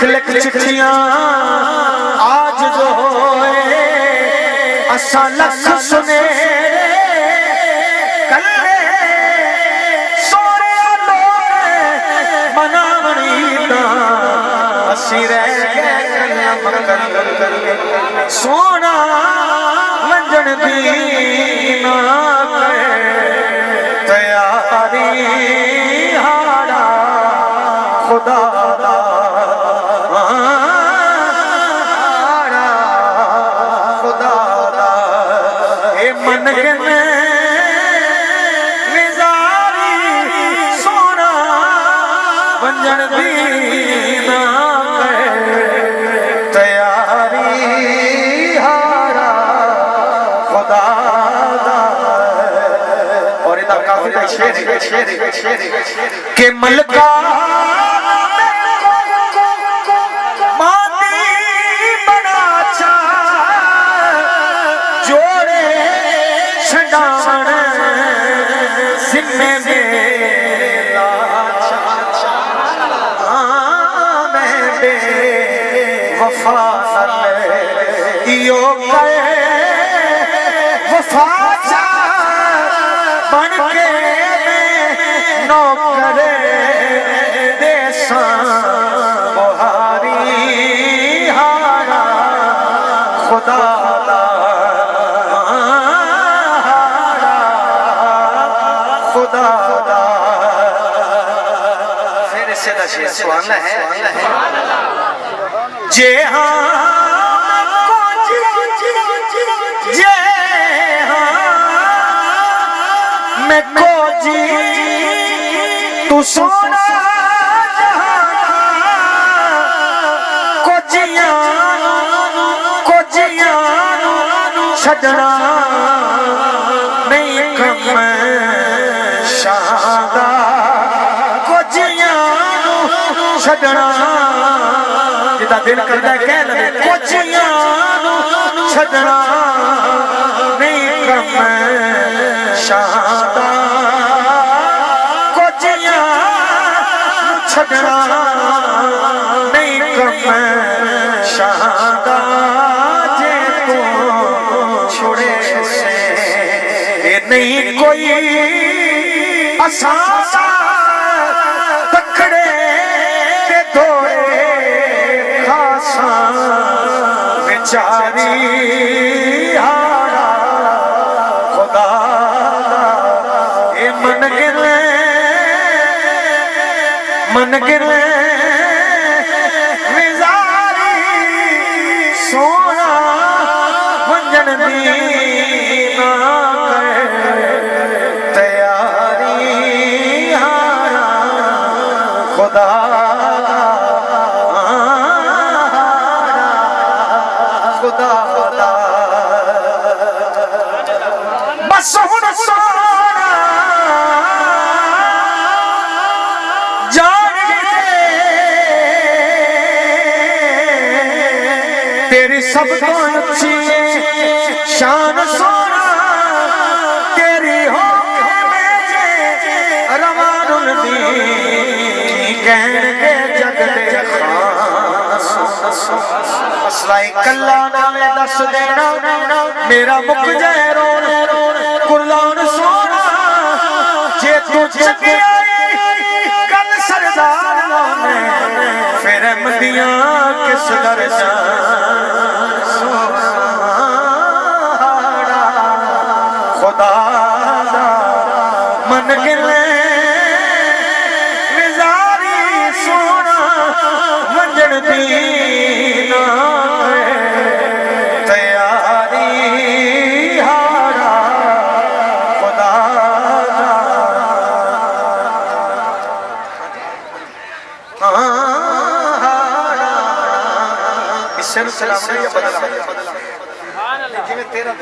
लिख चिट्ठियां आज जो होए असा लख सुने कल्ले सोरे लोग मनावणी दा असी रह गए सोना मंजन दीना तैयारी हाड़ा खुदा दा खुदा दा ए मन निजारी सोना वंजन दीना तैयारी हारा खुदा दा और इधर काफी शेर के मलका बन के नौकर देसा बुहारी हारा खुदा दा खुदा दा फिर से शेर सुभान है जे हाँ मैं को जी तू सोना को जिया छड़ना नहीं कम शादा को जिया छड़ना जिदा दिल करदा कह लवे को जिया छड़ना नहीं कम शादा छड़ना नहीं कम शादा जे तू छोड़े से नहीं कोई असां तकड़े ते थोड़े खासां बेचारी हारा खुदा ए मन गिरे मिजारी सोना वंजन दी ना तैयारी हारा खुदा खुदा खुदा बस हुन सोना जान तेरी सब तो अच्छी शान सोना तेरी हो रवानुल दी कहने जग दे असलाई कल्ला नामे दस देना मेरा मुक जाए रोन कुर्बान सोना जे तू चंगी कल सरदार ने फिर मदियां किस दर जा खुदा मन गिले मिजारी सोना वंजन दीना तैयारी हारा खुदा इससे सलाम या बदला तेरा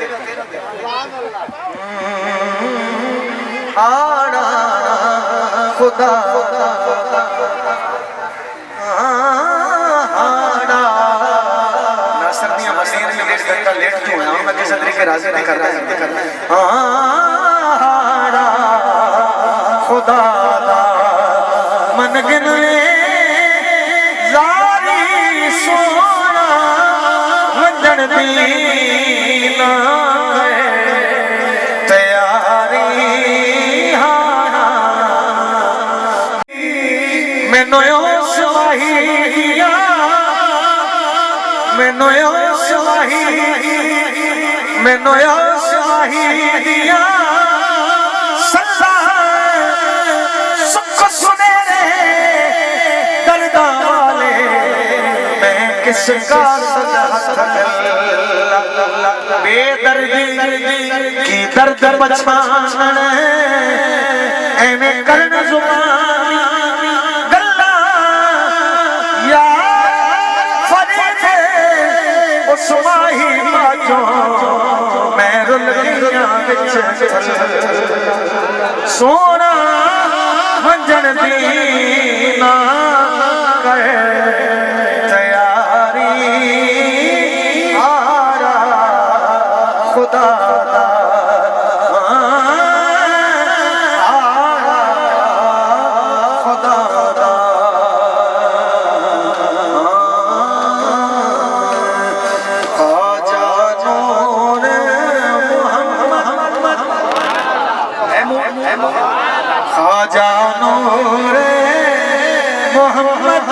हारा खुदा हारा नासर दियां मसीन में देख कर लेट क्यों है मैं किस तरीके राजी नहीं कर रहा हारा खुदा मन गिनले जारी सोना वंजन दीना तैयारी हारा मैनू स्वाहिया मैनू स्वाहिया सल्ला सुख सुनेरे दर्दा वाले मैं किसका सदा बेदर्दी की दर्द बचान एवें करन जुबान गल्ला यार फरीदे उस माही बाजो मैं रुल गया विच सोना वंजन दीना कहे तैयारी हारा खुदा ख्वाजा नूर मोहम्मद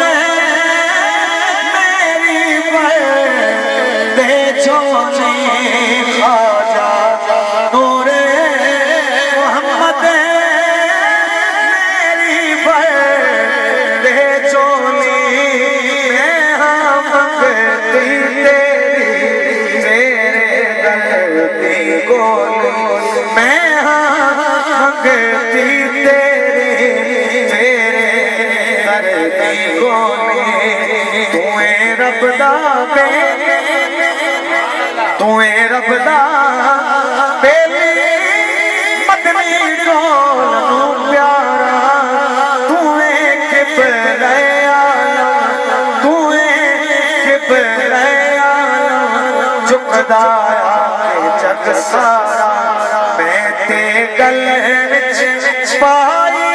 मेरी दे छोने ख्वाजा नूर मोहम्मद मेरी दे छोने मैं मंगती तेरे दर की गोली मैं मंगती रब दा बेली मदनी डोल नू प्यारा किबरया झुकदा जग सारा मैं ते गल विच पाई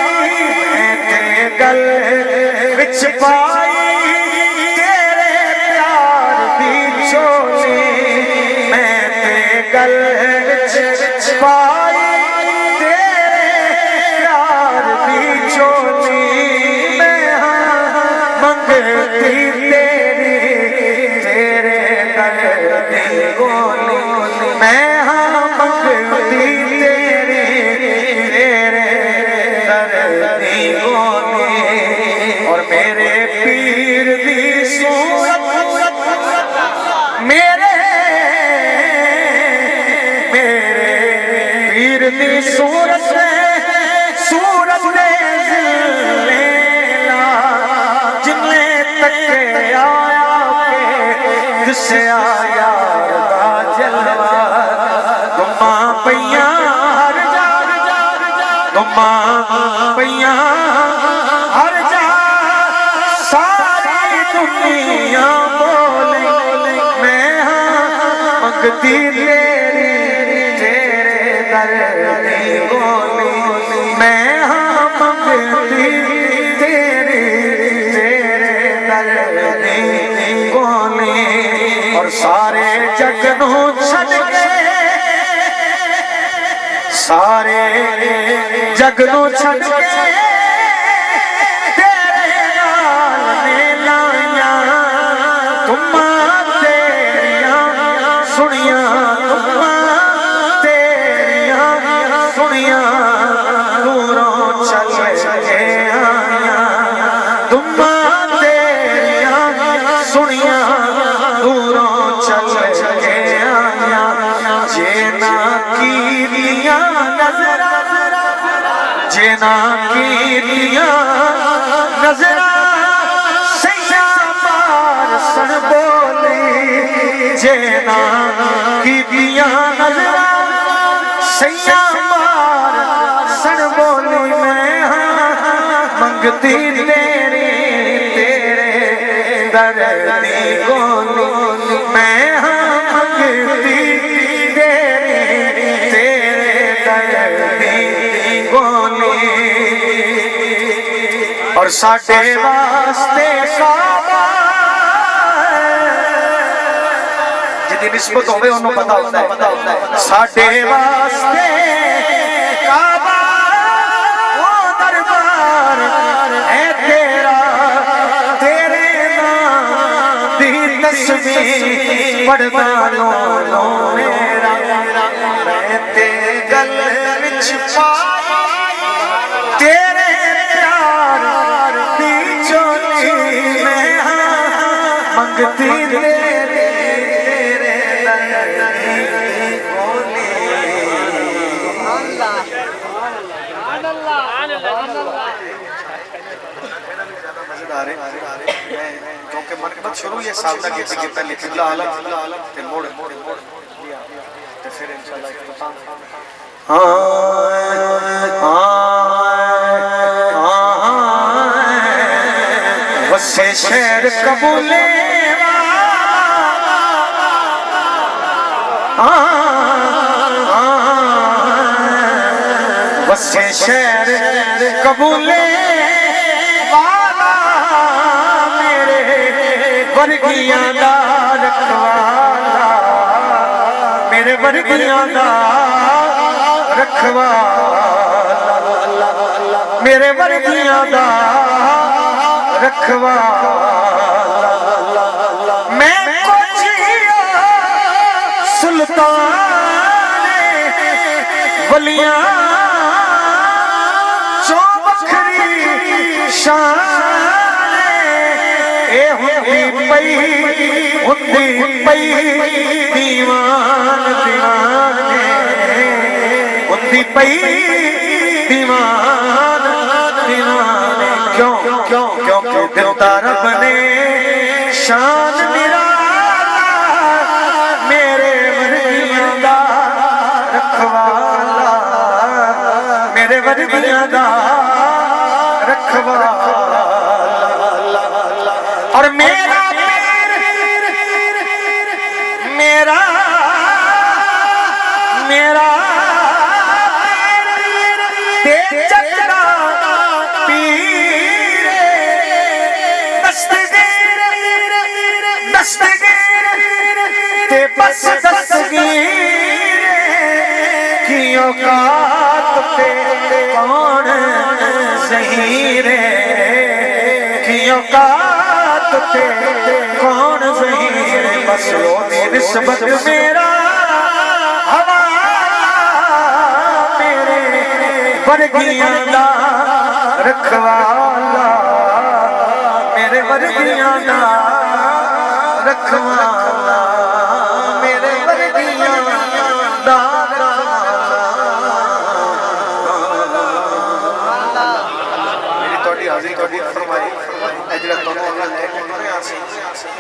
मैं ते गल विच पाई गल पाई तेरे मैं हाँ मंगती तेरे तेरे दर दी गोने और मेरे पीर दी सूरत मेरे मेरे पीर दी सूरत सूरत जिन्ने तक आया जिससे आया जलवा गुम्मा पैया हर जा गुम्मा पैया हर जा सारी दुनिया बोले मैं हाँ मंगती तेरी तेरे दर दी गोली मैं हाँ मंगती तेरी तेरे दर दी गोली और सारे जग नू छड़ के सारे जग नू छड़ के तेरे नाल ने लाया तुमा तेरिया सुनिया तुमा तेरिया सुनिया दूरों चल के आया तुमा तेरिया सुनिया दूरों चल के आया जेना की दिया नजरा जेना की दिया नजरा सैया मार सन बोली जेना की दिया नजरा सैया मार सन बोली मैं मंगती तेरी तेरे दर दी गोली मैं मंगती तेरी तेरे दर दी गोली और साडे वास्ते काबा जिहदी निस्बत होवे उन्होंने पता होता है साडे वास्ते काबा वो दरबार है तेरा तेरे नाम दी तस्बीह पढ़दा लो मेरा मैं ते गल विच पाई तेरे प्यार दी चोली मैं मंगती तेरे तेरे दर दी गोली मजेदार है क्योंकि मन के शुरू ये सावधा के पहले किबला आलम ते मोड़ ते फिर इंशाल्लाह वसे शहर कबूले वसे शहर कबूले वाला मेरे वर्गियां दा रखवाला मेरे वर्गियां दा रखवाला मेरे वर्गियां दा रखवाला मैं कुछ सुल्तान वलियां चो बखरी शान ए हुंदी पई दीवान दीवाने हुंदी पई दीवान दीवाने क्यों क्यों क्योंकि दिता रब ने शान निराला मेरे वर्गियां दा रखवाला मेरे वर्गियां दा रखवाला और मेरा पीर मेरा मेरा ते चकरा पीर दस्तगीर दस्तगीर ते बस दस्तगीर की औकात पे कौन सही रे की औकात पे कौन सही रे बस वो निस्बत मेरा वर्गियां दा रखवाला मेरे वर्गियां दा रखवाला मेरे वर्गियां दा मेरी हाजिरी कबूल फरमाई ਜਿਹੜਾ ਤੁਹਾਨੂੰ ਅੱਲਾ ਲੈ ਕੇ ਤੁਰਿਆ ਸੀ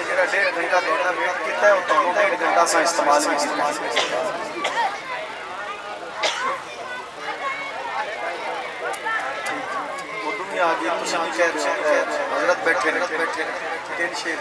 ਜਿਹੜਾ 1.5 घंटा ਤੁਹਾਡਾ ਵੇਟ ਕੀਤਾ ਉਹ ਤੁਹਾਨੂੰ 1.5 घंटा ਸਾ ਇਸਤੇਮਾਲ ਵੀ ਕੀਤਾ ਉਹ ਦੁਨੀਆ ਆ ਗਈ ਤੁਸੀਂ ਨਹੀਂ ਕਹਿ ਰਹੇ हजरत बैठे ने तीन शेर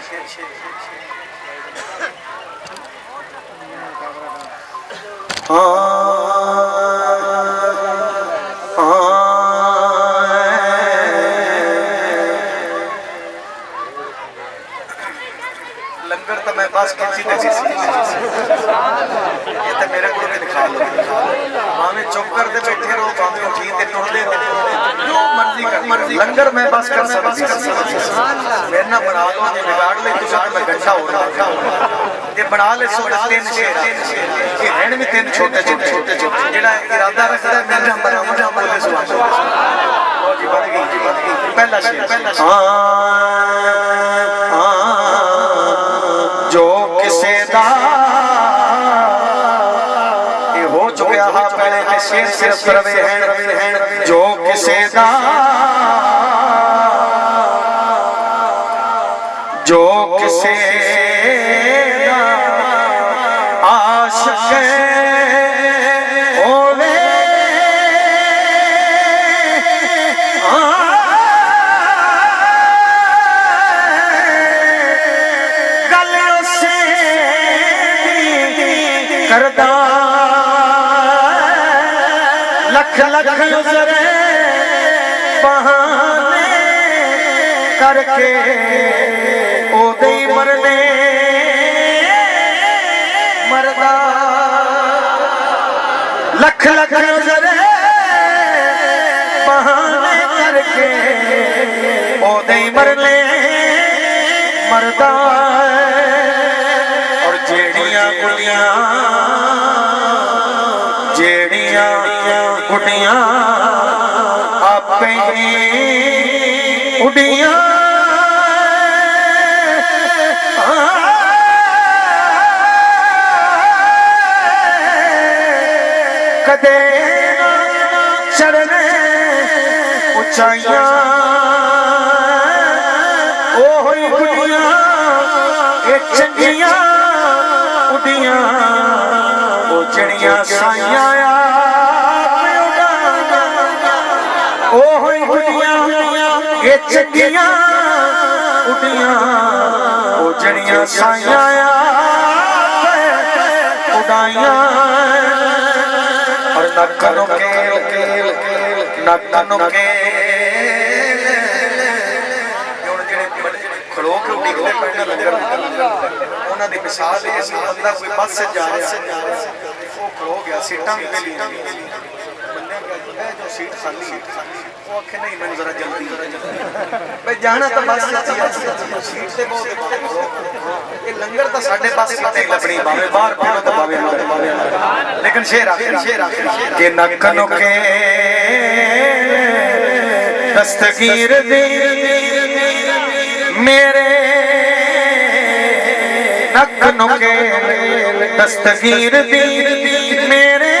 लंगर तो मैं बस किसी ने ये तो मेरे को दिखा लो भावे चुप कर दे बैठे रहो भावे उठी ते टुर दे जो मर्जी कर लंगर मैं बस कर सकती मेरे ना बना लो जे बिगाड़ ले तो मैं घंटा हो रहा ये बना ले सो तीन शेर ये हैं भी तीन छोटे छोटे जेड़ा इरादा रखदा है मेरा मरा बोले सुभान अल्लाह जी बच गई पहला शेर जो किसे दा ये हो चुका है पहले के शेर सिर्फ तरवे हैं जो किसे दा जो किसे दा आशिक होवे करदा लख लख गुजरे बहाने करके ओदे मरने मरदा लख लख गुजरे बहाने करके ओदे मरने मरदा और जेड़ियां गुड़ियां गुड़ियां आपे उड़ियां कदे चढ़ने ऊंचाइयां ओह गुड़ियां ये चंगियां उड़ियां ओ जड़ियां साइयां ये चंगियां उड़ियां ओ जड़ियां साइयां उड़ाइयां और नक्कनों के खड़ो के उड़ीकते पैंदा लंगर उन्हां दी मिसाल है कि बंदा कोई बस से जा रहा वो खड़ो गया सीटां भी मिली जो सीट खाली वो आखे नहीं मैं जरा जल्दी भाई जाना तो बस सीट से बहुत ये लंगर तो साढ़े पास सीटें लबनी भावे बाहर पीनो तो भावे लेकिन शेर के नक्कनों के दस्तगीर दी मेरे नक्कनों के दस्तगीर दी मेरे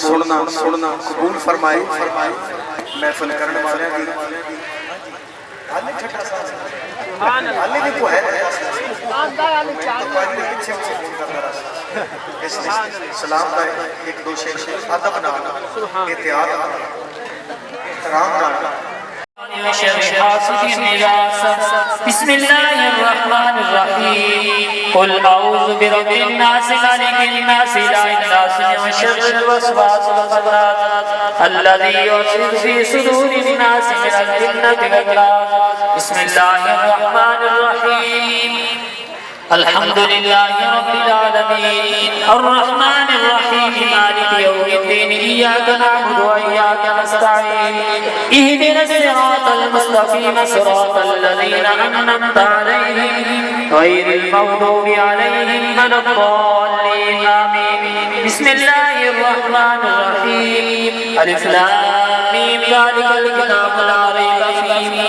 बोलना सुनना कबूल फरमाए महफिल करने वाले की भी तो है सलाम का एक दो शेर अदब ना एहतियात एहतराम ना
बिस्मिल्लाहिर्रहमानिर्रहीम कुल औज़ु बिरब्बिन नास मालिकिन नास इलाहिन नास मिन शर्रिल वसवासिल खन्नास अल्लज़ी युवस्विसु फी सुदूरिन नास मिनल जिन्नति वल नास बिस्मिल्लाहिर्रहमानिर्रहीम अल्हम्दुलिल्लाहि रब्बिल आलमीन अर्रहमानिर रहीम मालिकि यौमिद्दीन इय्याका नअबुदु व इय्याका नस्तईन इहदिनस सिरातल मुस्तकीम सिरातल लज़ीना अनअमता अलैहिम गैरिल मग़दूबि अलैहिम वलद्दाल्लीन आमीन बिस्मिल्लाहिर रहमानिर रहीम अलिफ लाम मीम ज़ालिकल किताबु ला रैब फीहि